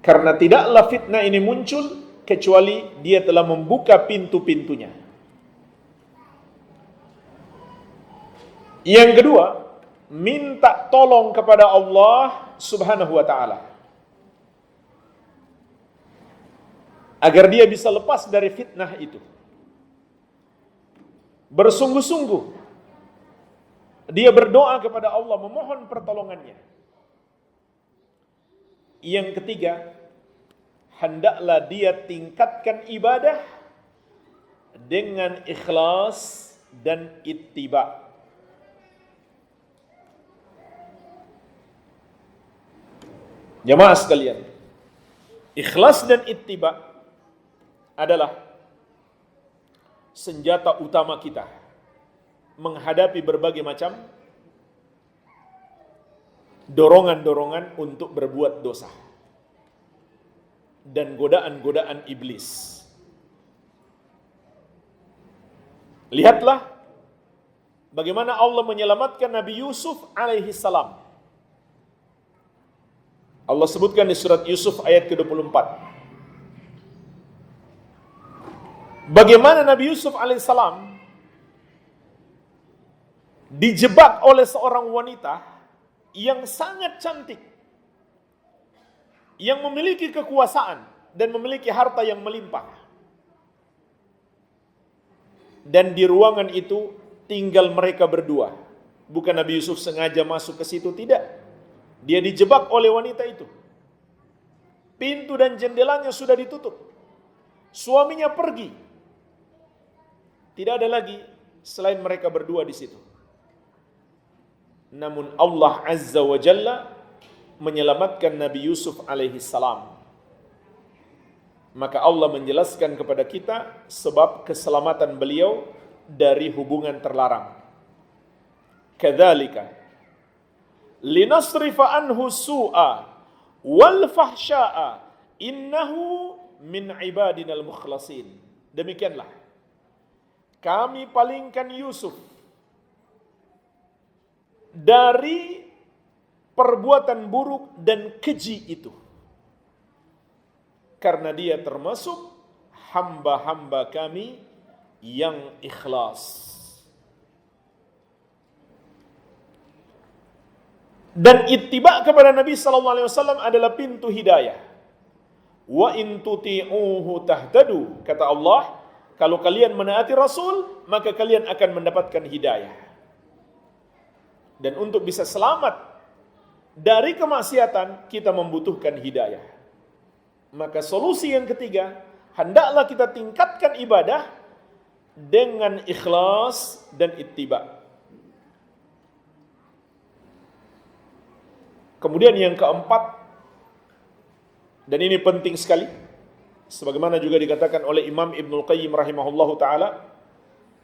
Karena tidaklah fitnah ini muncul kecuali dia telah membuka pintu-pintunya. Yang kedua, minta tolong kepada Allah Subhanahu wa taala agar dia bisa lepas dari fitnah itu. Bersungguh-sungguh dia berdoa kepada Allah, memohon pertolongannya. Yang ketiga, hendaklah dia tingkatkan ibadah dengan ikhlas dan ittiba. Jamaah sekalian, ikhlas dan ittiba adalah senjata utama kita menghadapi berbagai macam dorongan-dorongan untuk berbuat dosa dan godaan-godaan iblis. Lihatlah bagaimana Allah menyelamatkan Nabi Yusuf alaihi salam. Allah sebutkan di surat Yusuf ayat ke-24. Bagaimana Nabi Yusuf alaihissalam dijebak oleh seorang wanita yang sangat cantik, yang memiliki kekuasaan dan memiliki harta yang melimpah. Dan di ruangan itu tinggal mereka berdua. Bukan Nabi Yusuf sengaja masuk ke situ, tidak. Dia dijebak oleh wanita itu. Pintu dan jendelanya sudah ditutup. Suaminya pergi. Tidak ada lagi selain mereka berdua di situ. Namun Allah Azza wa Jalla menyelamatkan Nabi Yusuf alaihi salam. Maka Allah menjelaskan kepada kita sebab keselamatan beliau dari hubungan terlarang. Kadzalika linasrifa anhu su'a wal fahsya'a innahu min ibadinal mukhlasin. Demikianlah kami palingkan Yusuf dari perbuatan buruk dan keji itu, karena dia termasuk hamba-hamba kami yang ikhlas. Dan ittiba kepada Nabi SAW adalah pintu hidayah. Wa in tuti'uhu tahtadu, kata Allah, kalau kalian menaati Rasul, maka kalian akan mendapatkan hidayah. Dan untuk bisa selamat dari kemaksiatan, kita membutuhkan hidayah. Maka solusi yang ketiga, hendaklah kita tingkatkan ibadah dengan ikhlas dan ittiba. Kemudian yang keempat, dan ini penting sekali, sebagaimana juga dikatakan oleh Imam Ibnul Qayyim rahimahullahu ta'ala,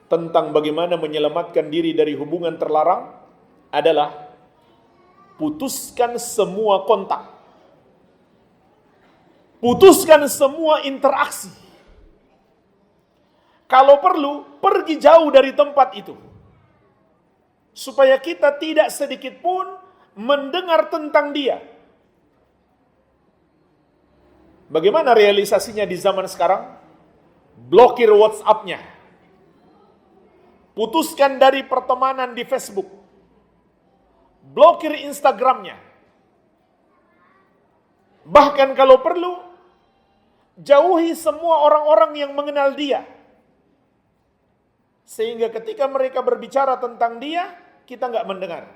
tentang bagaimana menyelamatkan diri dari hubungan terlarang, adalah putuskan semua kontak. Putuskan semua interaksi. Kalau perlu, pergi jauh dari tempat itu. Supaya kita tidak sedikit pun mendengar tentang dia. Bagaimana realisasinya di zaman sekarang? Blokir WhatsApp-nya. Putuskan dari pertemanan di Facebook. Blokir Instagram-nya. Bahkan kalau perlu, jauhi semua orang-orang yang mengenal dia. Sehingga ketika mereka berbicara tentang dia, kita nggak mendengar.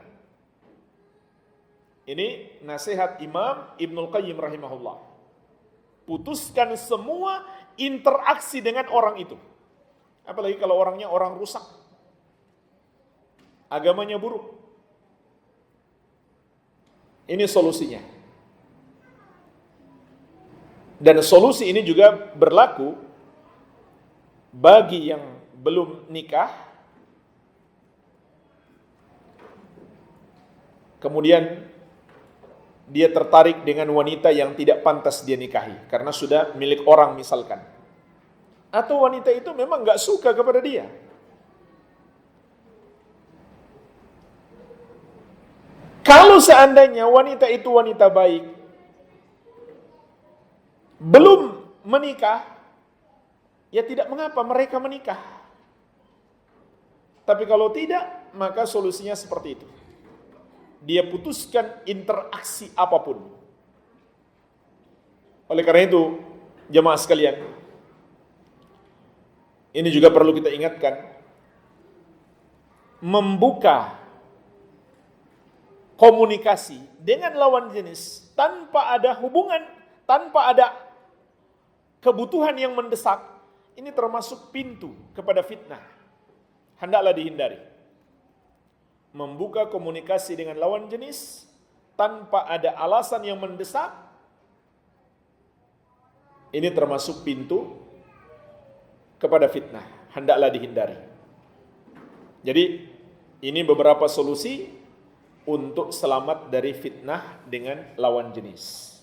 Ini nasihat Imam Ibnul Qayyim rahimahullah. Putuskan semua interaksi dengan orang itu. Apalagi kalau orangnya orang rusak. Agamanya buruk. Ini solusinya. Dan solusi ini juga berlaku bagi yang belum nikah, kemudian dia tertarik dengan wanita yang tidak pantas dia nikahi karena sudah milik orang misalkan, atau wanita itu memang gak suka kepada dia. Kalau seandainya wanita itu wanita baik, belum menikah, ya tidak mengapa mereka menikah. Tapi kalau tidak, maka solusinya seperti itu. Dia putuskan interaksi apapun. Oleh karena itu, jemaah sekalian, ini juga perlu kita ingatkan, membuka komunikasi dengan lawan jenis tanpa ada hubungan, tanpa ada kebutuhan yang mendesak, ini termasuk pintu kepada fitnah. Hendaklah dihindari. Membuka komunikasi dengan lawan jenis tanpa ada alasan yang mendesak, ini termasuk pintu kepada fitnah. Hendaklah dihindari. Jadi, ini beberapa solusi untuk selamat dari fitnah dengan lawan jenis.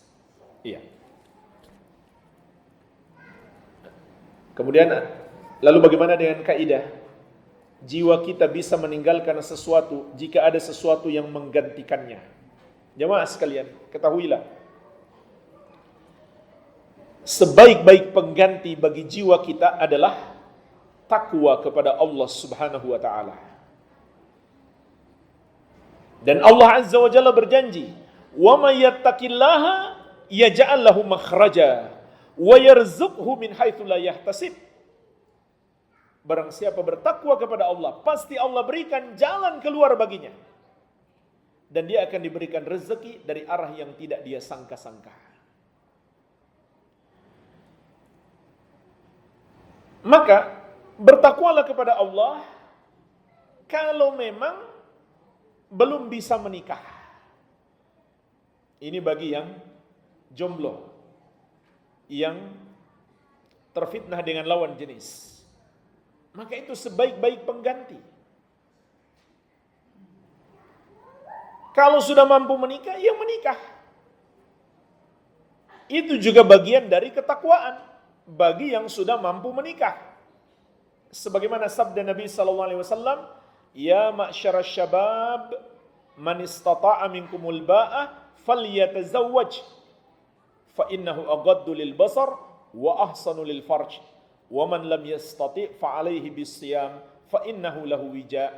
Iya. Kemudian, lalu bagaimana dengan kaidah? Jiwa kita bisa meninggalkan sesuatu jika ada sesuatu yang menggantikannya. Jemaah sekalian, ketahuilah, sebaik-baik pengganti bagi jiwa kita adalah takwa kepada Allah Subhanahu wa ta'ala. Dan Allah Azza wa Jalla berjanji, "Wa may yattaqillaha yaj'al lahu makhraja wa yarzuqhu min haitsu la yahtasib." Barang siapa bertakwa kepada Allah, pasti Allah berikan jalan keluar baginya. Dan dia akan diberikan rezeki dari arah yang tidak dia sangka-sangka. Maka, bertakwalah kepada Allah kalau memang belum bisa menikah. Ini bagi yang jomblo, yang terfitnah dengan lawan jenis. Maka itu sebaik-baik pengganti. Kalau sudah mampu menikah, ya menikah. Itu juga bagian dari ketakwaan bagi yang sudah mampu menikah. Sebagaimana sabda Nabi SAW, "Ya ma'syarasy syabab, man istata'a minkumul ba'ah falyatazawwaj, fa innahu aghaddu lil basar wa ahsanu lil farj. Wa man lam yastati' fa 'alaihi bisiyam fa innahu lahu wija."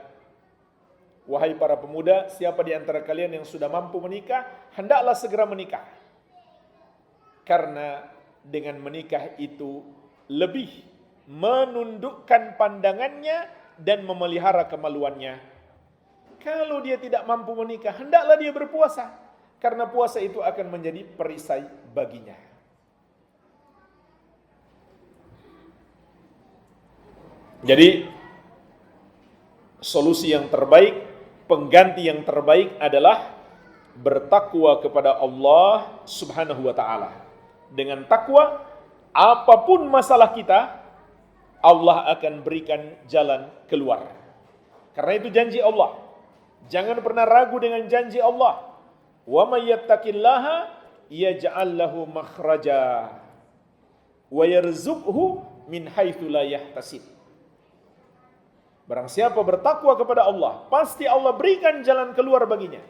Wahai para pemuda, siapa di antara kalian yang sudah mampu menikah, hendaklah segera menikah. Karena dengan menikah itu lebih menundukkan pandangannya dan memelihara kemaluannya. Kalau dia tidak mampu menikah, hendaklah dia berpuasa, karena puasa itu akan menjadi perisai baginya. Jadi, solusi yang terbaik, pengganti yang terbaik adalah bertakwa kepada Allah Subhanahu wa ta'ala. Dengan takwa, apapun masalah kita, Allah akan berikan jalan keluar. Karena itu janji Allah. Jangan pernah ragu dengan janji Allah. Wa may yattaqillaha yaj'al lahu makhraja wa yarzuqhu min haitsu la yahtasib. Barang siapa bertakwa kepada Allah, pasti Allah berikan jalan keluar baginya.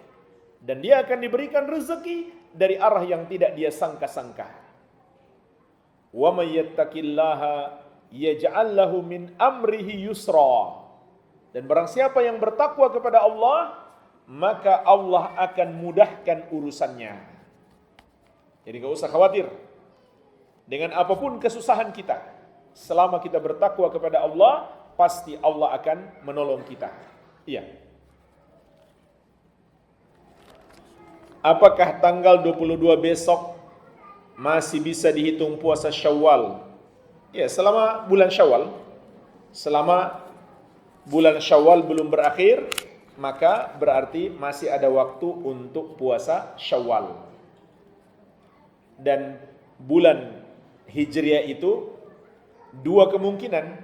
Dan dia akan diberikan rezeki dari arah yang tidak dia sangka-sangka. Wa may yattaqillaha yaj'al lahu min amrihi yusra. Dan barang siapa yang bertakwa kepada Allah, maka Allah akan mudahkan urusannya. Jadi gak usah khawatir dengan apapun kesusahan kita. Selama kita bertakwa kepada Allah, pasti Allah akan menolong kita. Iya. Apakah tanggal 22 besok masih bisa dihitung puasa Syawal? Ya, selama bulan Syawal. Selama bulan Syawal belum berakhir, maka berarti masih ada waktu untuk puasa Syawal. Dan bulan Hijriah itu dua kemungkinan.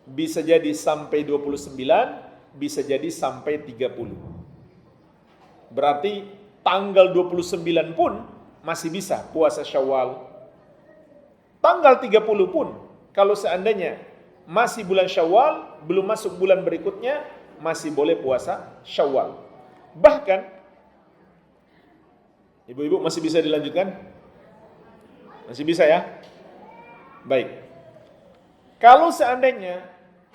Bisa jadi sampai 29, bisa jadi sampai 30. Berarti tanggal 29 pun masih bisa puasa Syawal. Tanggal 30 pun, kalau seandainya masih bulan Syawal, belum masuk bulan berikutnya, masih boleh puasa Syawal. Bahkan Ibu-ibu masih bisa dilanjutkan? Masih bisa ya? Baik. Kalau seandainya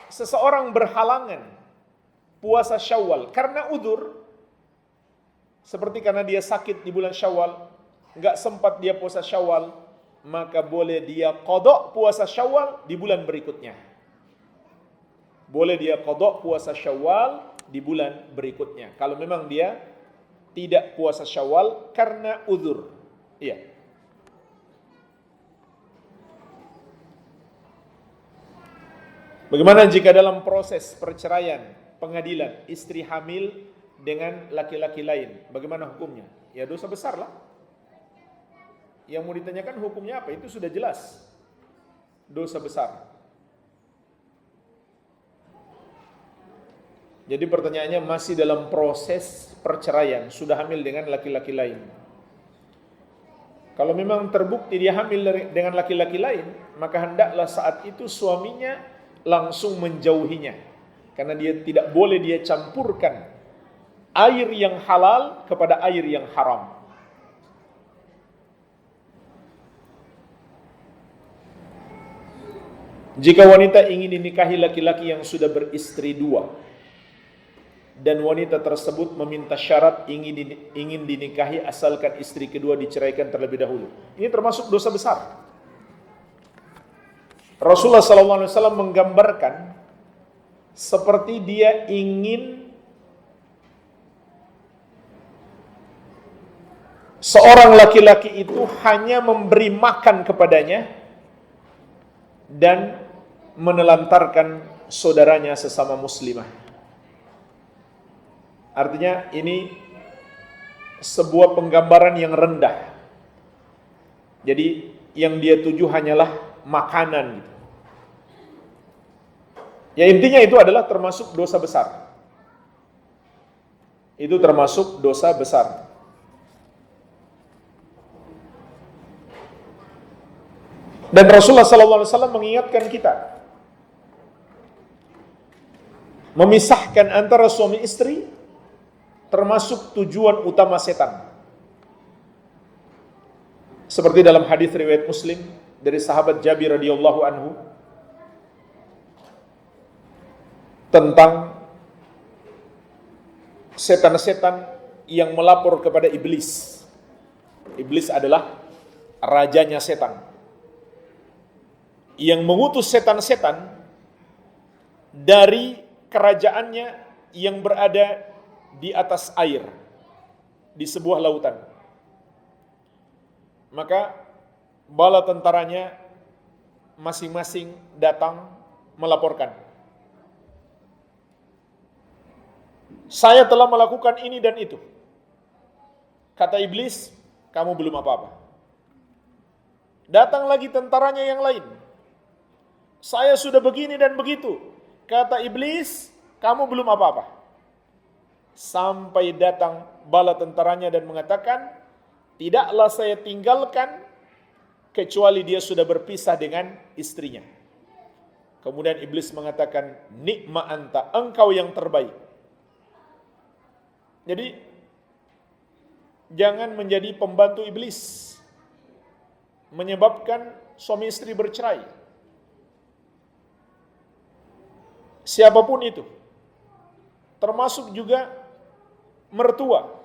seseorang berhalangan puasa Syawal karena udzur, seperti karena dia sakit di bulan Syawal, nggak sempat dia puasa Syawal, maka boleh dia qada puasa Syawal di bulan berikutnya. Boleh dia qada puasa Syawal di bulan berikutnya. Kalau memang dia tidak puasa Syawal karena udzur. Iya. Bagaimana jika dalam proses perceraian, pengadilan, istri hamil dengan laki-laki lain? Bagaimana hukumnya? Ya dosa besar lah. Yang mau ditanyakan hukumnya apa? Itu sudah jelas. Dosa besar. Jadi pertanyaannya masih dalam proses perceraian, sudah hamil dengan laki-laki lain. Kalau memang terbukti dia hamil dengan laki-laki lain, maka hendaklah saat itu suaminya langsung menjauhinya. Karena dia tidak boleh dia campurkan air yang halal kepada air yang haram. Jika wanita ingin dinikahi laki-laki yang sudah beristri dua, dan wanita tersebut meminta syarat ingin dinikahi asalkan istri kedua diceraikan terlebih dahulu, ini termasuk dosa besar. Rasulullah SAW menggambarkan seperti dia ingin seorang laki-laki itu hanya memberi makan kepadanya dan menelantarkan saudaranya sesama muslimah. Artinya ini sebuah penggambaran yang rendah. Jadi yang dia tuju hanyalah makanan gitu. Ya intinya itu adalah termasuk dosa besar. Itu termasuk dosa besar. Dan Rasulullah SAW mengingatkan kita memisahkan antara suami istri termasuk tujuan utama setan. Seperti dalam hadis riwayat Muslim dari sahabat Jabir radhiyallahu anhu tentang setan-setan yang melapor kepada iblis. Iblis adalah rajanya setan, yang mengutus setan-setan dari kerajaannya yang berada di atas air, di sebuah lautan. Maka bala tentaranya masing-masing datang melaporkan, saya telah melakukan ini dan itu. Kata iblis, kamu belum apa-apa. Datang lagi tentaranya yang lain, saya sudah begini dan begitu. Kata iblis, kamu belum apa-apa. Sampai datang bala tentaranya dan mengatakan, tidaklah saya tinggalkan kecuali dia sudah berpisah dengan istrinya. Kemudian iblis mengatakan, nikma anta, engkau yang terbaik. Jadi jangan menjadi pembantu iblis, menyebabkan suami istri bercerai. Siapapun itu, termasuk juga mertua.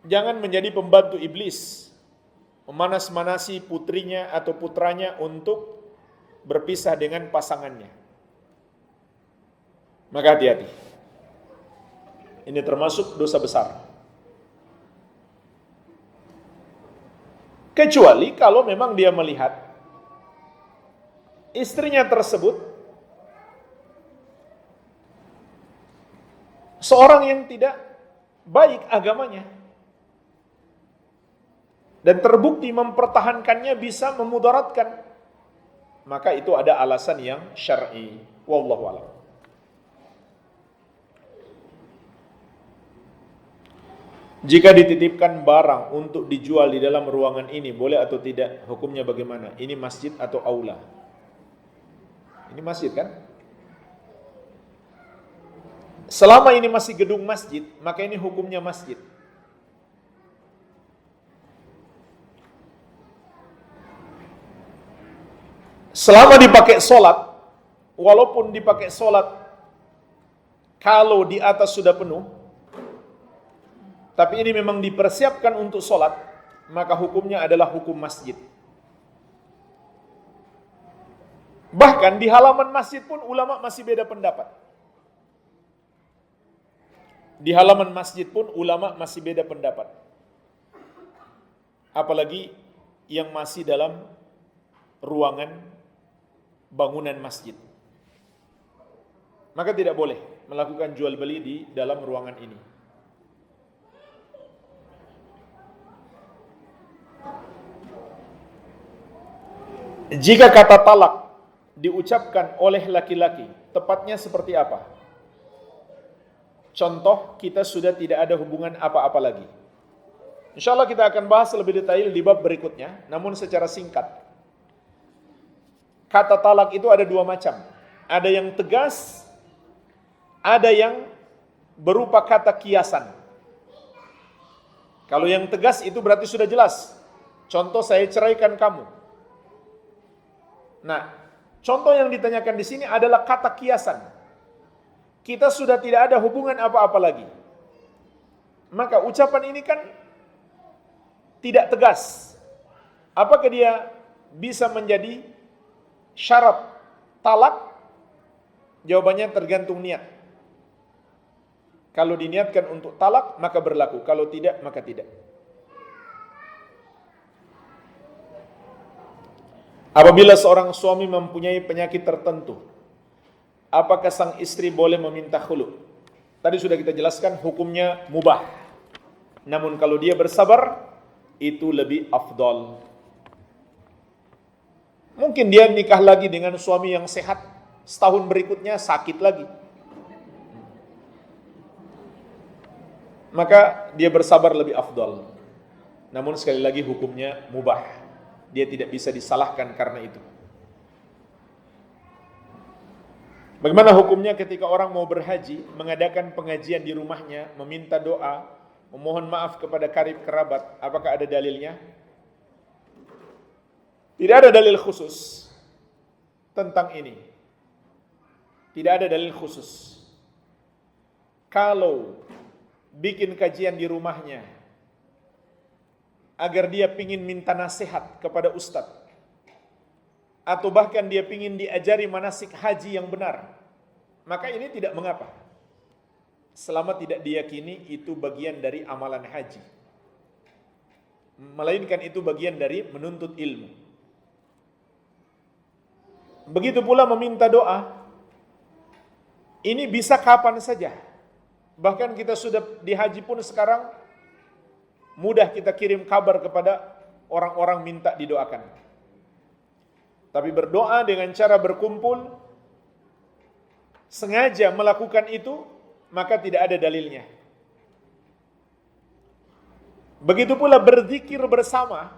Jangan menjadi pembantu iblis, memanas-manasi putrinya atau putranya untuk berpisah dengan pasangannya. Maka hati-hati. Ini termasuk dosa besar. Kecuali kalau memang dia melihat istrinya tersebut seorang yang tidak baik agamanya dan terbukti mempertahankannya bisa memudaratkan, maka itu ada alasan yang syar'i. Wallahu a'lam. Jika dititipkan barang untuk dijual di dalam ruangan ini, boleh atau tidak? Hukumnya bagaimana? Ini masjid atau aula? Ini masjid kan? Selama ini masih gedung masjid, maka ini hukumnya masjid. selama dipakai sholat, walaupun dipakai sholat kalau di atas sudah penuh, tapi ini memang dipersiapkan untuk sholat, maka hukumnya adalah hukum masjid. Bahkan di halaman masjid pun ulama masih beda pendapat. Di halaman masjid pun ulama masih beda pendapat. Apalagi yang masih dalam ruangan bangunan masjid. Maka tidak boleh melakukan jual beli di dalam ruangan ini. Jika kata talak diucapkan oleh laki-laki, tepatnya seperti apa? Contoh, kita sudah tidak ada hubungan apa-apa lagi. Insya Allah kita akan bahas lebih detail di bab berikutnya, namun secara singkat. Kata talak itu ada dua macam. Ada yang tegas, ada yang berupa kata kiasan. Kalau yang tegas itu berarti sudah jelas. Contoh, saya ceraikan kamu. Nah, contoh yang ditanyakan di sini adalah kata kiasan. Kita sudah tidak ada hubungan apa-apa lagi. Maka ucapan ini kan tidak tegas. Apakah dia bisa menjadi syarat talak? Jawabannya tergantung niat. Kalau diniatkan untuk talak, maka berlaku. Kalau tidak, maka tidak. Apabila seorang suami mempunyai penyakit tertentu, apakah sang istri boleh meminta khulu? Tadi sudah kita jelaskan hukumnya mubah. Namun kalau dia bersabar, itu lebih afdal. Mungkin dia nikah lagi dengan suami yang sehat, setahun berikutnya sakit lagi. Maka dia bersabar lebih afdal. Namun sekali lagi hukumnya mubah. Dia tidak bisa disalahkan karena itu. Bagaimana hukumnya ketika orang mau berhaji, mengadakan pengajian di rumahnya, meminta doa, memohon maaf kepada karib kerabat? Apakah ada dalilnya? Tidak ada dalil khusus tentang ini. Tidak ada dalil khusus. Kalau bikin kajian di rumahnya agar dia pingin minta nasihat kepada ustadz, atau bahkan dia pingin diajari manasik haji yang benar, maka ini tidak mengapa. Selama tidak diyakini itu bagian dari amalan haji, melainkan itu bagian dari menuntut ilmu. Begitu pula meminta doa, ini bisa kapan saja. Bahkan kita sudah di haji pun sekarang mudah kita kirim kabar kepada orang-orang minta didoakan. Tapi berdoa dengan cara berkumpul, sengaja melakukan itu, maka tidak ada dalilnya. Begitu pula berzikir bersama,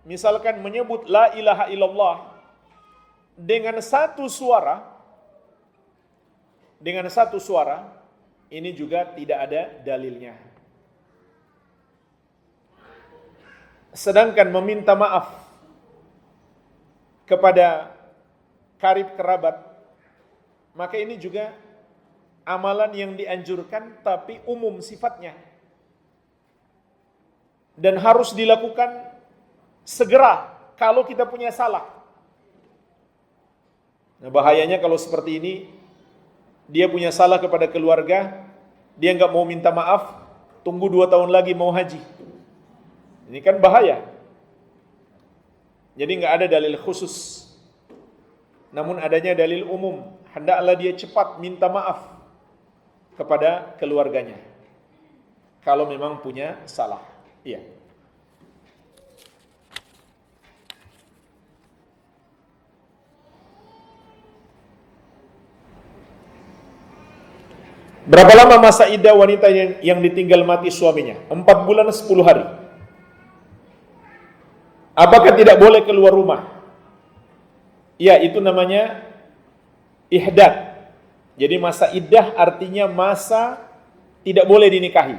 misalkan menyebut la ilaha illallah dengan satu suara, ini juga tidak ada dalilnya. Sedangkan meminta maaf kepada karib kerabat, maka ini juga amalan yang dianjurkan tapi umum sifatnya. Dan harus dilakukan segera kalau kita punya salah. Nah, bahayanya kalau seperti ini, dia punya salah kepada keluarga, dia nggak mau minta maaf, tunggu 2 tahun lagi mau haji. Ini kan bahaya. Jadi nggak ada dalil khusus. Namun adanya dalil umum. Hendaklah dia cepat minta maaf kepada keluarganya. Kalau memang punya salah. Iya. Berapa lama masa iddah wanita yang ditinggal mati suaminya? 4 bulan 10 hari. Apakah tidak boleh keluar rumah? Ya, itu namanya ihdad. Jadi masa iddah artinya masa tidak boleh dinikahi.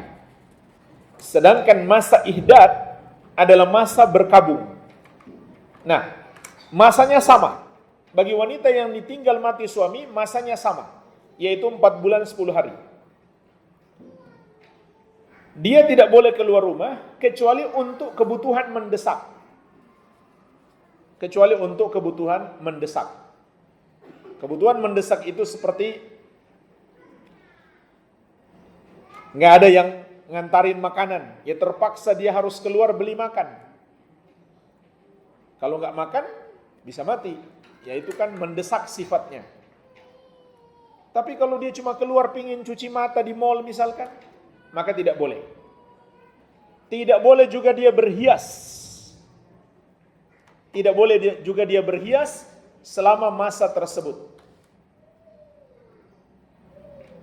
Sedangkan masa ihdad adalah masa berkabung. Nah, Masanya sama. Bagi wanita yang ditinggal mati suami, masanya sama, yaitu 4 bulan 10 hari. Dia tidak boleh keluar rumah kecuali untuk kebutuhan mendesak. Kecuali untuk kebutuhan mendesak. Kebutuhan mendesak itu seperti nggak ada yang ngantarin makanan, ya terpaksa dia harus keluar beli makan. Kalau nggak makan, bisa mati. Ya itu kan mendesak sifatnya. Tapi kalau dia cuma keluar pingin cuci mata di mall misalkan, maka tidak boleh. Tidak boleh juga dia berhias. Tidak boleh juga dia berhias selama masa tersebut.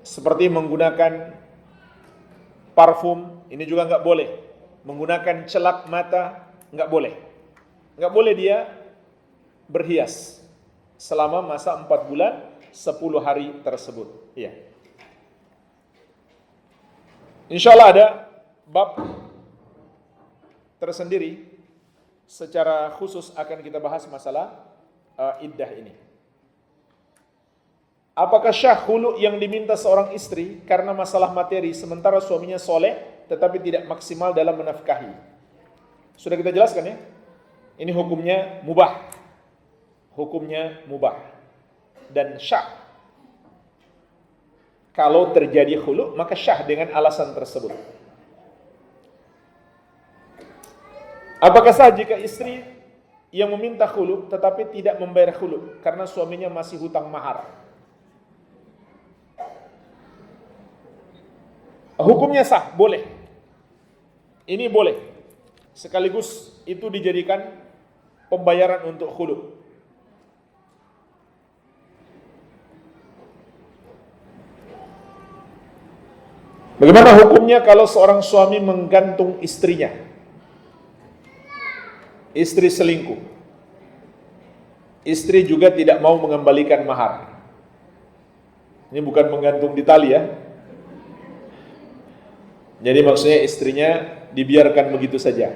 Seperti menggunakan parfum, ini juga nggak boleh. Menggunakan celak mata, nggak boleh. Nggak boleh dia berhias selama masa 4 bulan 10 hari tersebut. Ya. Insya Allah ada bab tersendiri secara khusus akan kita bahas masalah iddah ini. Apakah syah khulu yang diminta seorang istri karena masalah materi sementara suaminya soleh tetapi tidak maksimal dalam menafkahi? Sudah kita jelaskan ya. Ini hukumnya mubah. Hukumnya mubah dan syah. Kalau terjadi khulu maka syah dengan alasan tersebut. Apakah sah jika istri yang meminta khulu tetapi tidak membayar khulu karena suaminya masih hutang mahar? Hukumnya sah, boleh. Ini boleh. Sekaligus itu dijadikan pembayaran untuk khulu. Bagaimana hukumnya kalau seorang suami menggantung istrinya? Istri selingkuh. Istri juga tidak mau mengembalikan mahar. Ini bukan menggantung di tali ya. Jadi maksudnya istrinya dibiarkan begitu saja.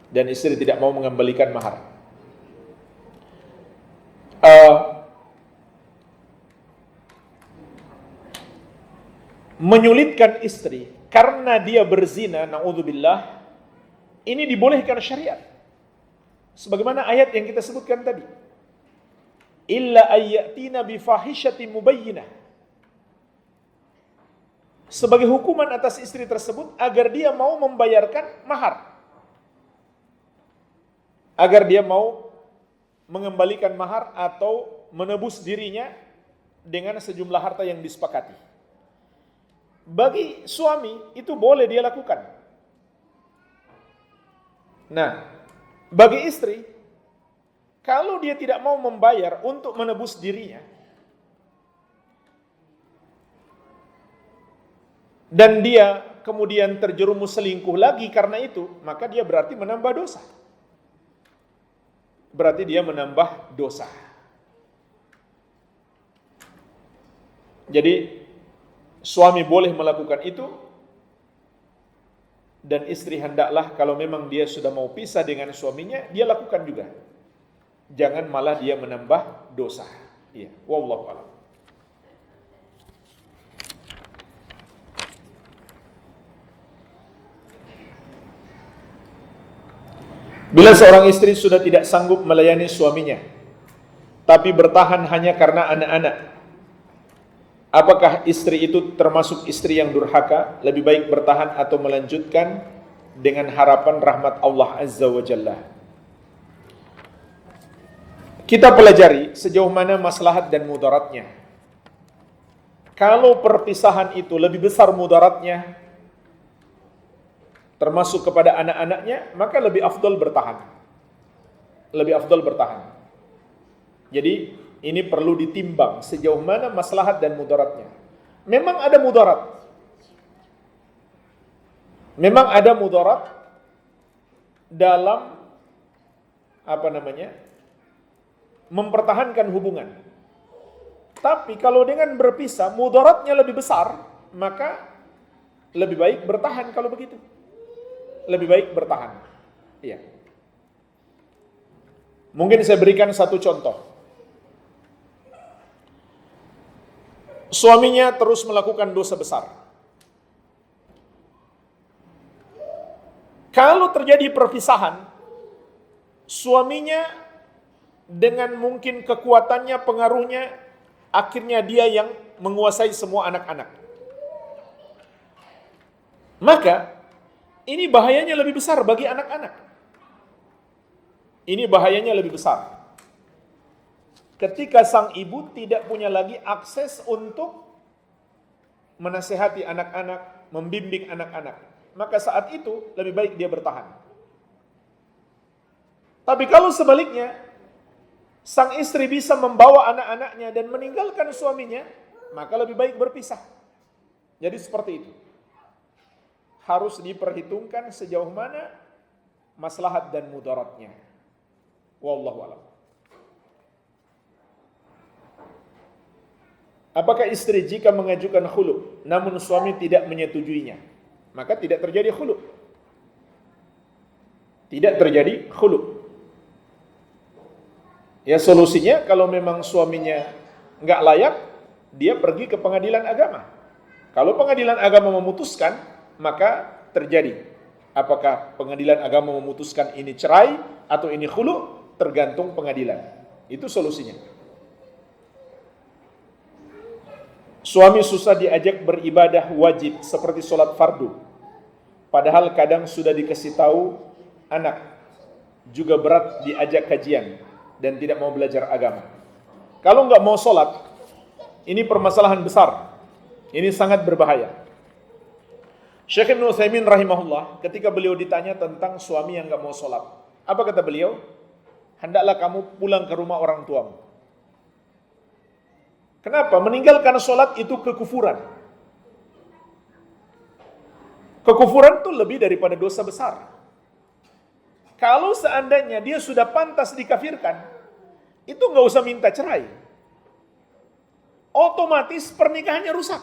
Dan istri tidak mau mengembalikan mahar. Menyulitkan istri karena dia berzina, na'udzubillah, ini dibolehkan syariat. Sebagaimana ayat yang kita sebutkan tadi. Illa ayyatina bifahishatin mubayyinah. Sebagai hukuman atas istri tersebut agar dia mau membayarkan mahar. Agar dia mau mengembalikan mahar atau menebus dirinya dengan sejumlah harta yang disepakati. Bagi suami itu boleh dia lakukan. Nah, bagi istri, kalau dia tidak mau membayar untuk menebus dirinya, dan dia kemudian terjerumus selingkuh lagi karena itu, maka dia berarti menambah dosa. Berarti dia menambah dosa. Jadi, suami boleh melakukan itu, dan istri hendaklah kalau memang dia sudah mau pisah dengan suaminya, dia lakukan juga. Jangan malah dia menambah dosa. Iya, wallahu a'lam. Bila seorang istri sudah tidak sanggup melayani suaminya, tapi bertahan hanya karena anak-anak, apakah istri itu termasuk istri yang durhaka? Lebih baik bertahan atau melanjutkan dengan harapan rahmat Allah Azza wa Jalla? Kita pelajari sejauh mana maslahat dan mudaratnya. Kalau perpisahan itu lebih besar mudaratnya, termasuk kepada anak-anaknya, maka lebih afdal bertahan. Lebih afdal bertahan. Jadi, ini perlu ditimbang sejauh mana maslahat dan mudaratnya. Memang ada mudarat. Memang ada mudarat dalam mempertahankan hubungan. Tapi kalau dengan berpisah mudaratnya lebih besar, maka lebih baik bertahan kalau begitu. Lebih baik bertahan. Iya. Mungkin saya berikan satu contoh. Suaminya terus melakukan dosa besar. Kalau terjadi perpisahan, suaminya dengan mungkin kekuatannya, pengaruhnya, akhirnya dia yang menguasai semua anak-anak. Maka, ini bahayanya lebih besar bagi anak-anak. Ini bahayanya lebih besar. Ketika sang ibu tidak punya lagi akses untuk menasehati anak-anak, membimbing anak-anak, maka saat itu lebih baik dia bertahan. Tapi kalau sebaliknya, sang istri bisa membawa anak-anaknya dan meninggalkan suaminya, maka lebih baik berpisah. Jadi seperti itu. Harus diperhitungkan sejauh mana maslahat dan mudaratnya. Wallahu a'lam. Apakah istri jika mengajukan khulu namun suami tidak menyetujuinya, maka tidak terjadi khulu? Tidak terjadi khulu. Ya solusinya kalau memang suaminya nggak layak, dia pergi ke pengadilan agama. Kalau pengadilan agama memutuskan, maka terjadi. Apakah pengadilan agama memutuskan ini cerai atau ini khulu, tergantung pengadilan. Itu solusinya. Suami susah diajak beribadah wajib seperti sholat fardu. Padahal kadang sudah dikasih tahu anak juga berat diajak kajian dan tidak mau belajar agama. Kalau nggak mau sholat, ini permasalahan besar. Ini sangat berbahaya. Syekh Ibnu Utsaimin rahimahullah ketika beliau ditanya tentang suami yang nggak mau sholat, apa kata beliau? Hendaklah kamu pulang ke rumah orang tuamu. Kenapa? Meninggalkan sholat itu kekufuran. Kekufuran itu lebih daripada dosa besar. Kalau seandainya dia sudah pantas dikafirkan, itu nggak usah minta cerai. Otomatis pernikahannya rusak.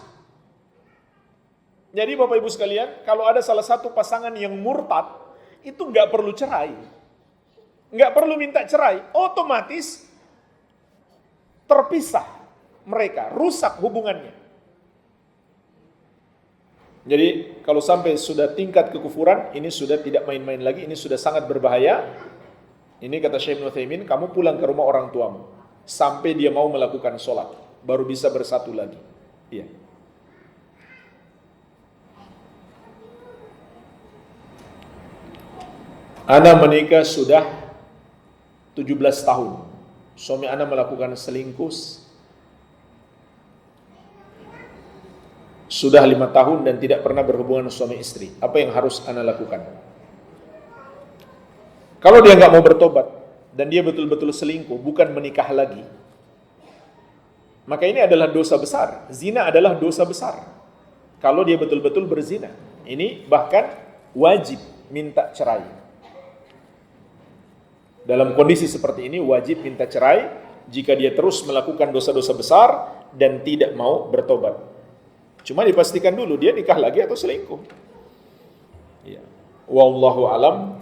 Jadi Bapak Ibu sekalian, kalau ada salah satu pasangan yang murtad, itu nggak perlu cerai. Nggak perlu minta cerai, otomatis terpisah. Mereka rusak hubungannya. Jadi kalau sampai sudah tingkat kekufuran, ini sudah tidak main-main lagi, ini sudah sangat berbahaya. Ini kata Syekh Ibnu Utsaimin, kamu pulang ke rumah orang tuamu sampai dia mau melakukan sholat, baru bisa bersatu lagi. Iya. Ana menikah sudah 17 tahun. Suami ana melakukan selingkuh sudah 5 tahun dan tidak pernah berhubungan suami istri. Apa yang harus ana lakukan? Kalau dia nggak mau bertobat dan dia betul-betul selingkuh, bukan menikah lagi, maka ini adalah dosa besar. Zina adalah dosa besar. Kalau dia betul-betul berzina, ini bahkan wajib minta cerai. Dalam kondisi seperti ini wajib minta cerai jika dia terus melakukan dosa-dosa besar dan tidak mau bertobat. Cuma dipastikan dulu dia nikah lagi atau selingkuh. Ya. Wallahu alam.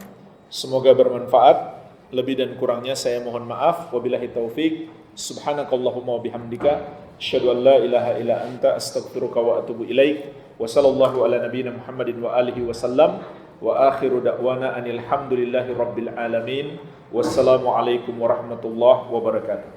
Semoga bermanfaat. Lebih dan kurangnya saya mohon maaf. Wabillahi taufik. Subhanakallahumma wabihamdika. Asyhadu an la ilaha illa anta astaghfiruka wa atubu ilaik. Wa sallallahu ala nabiyyina Muhammadin wa alihi wa sallam. Wa akhiru da'wana anil hamdulillahi rabbil alamin. Wassalamualaikum warahmatullahi wabarakatuh.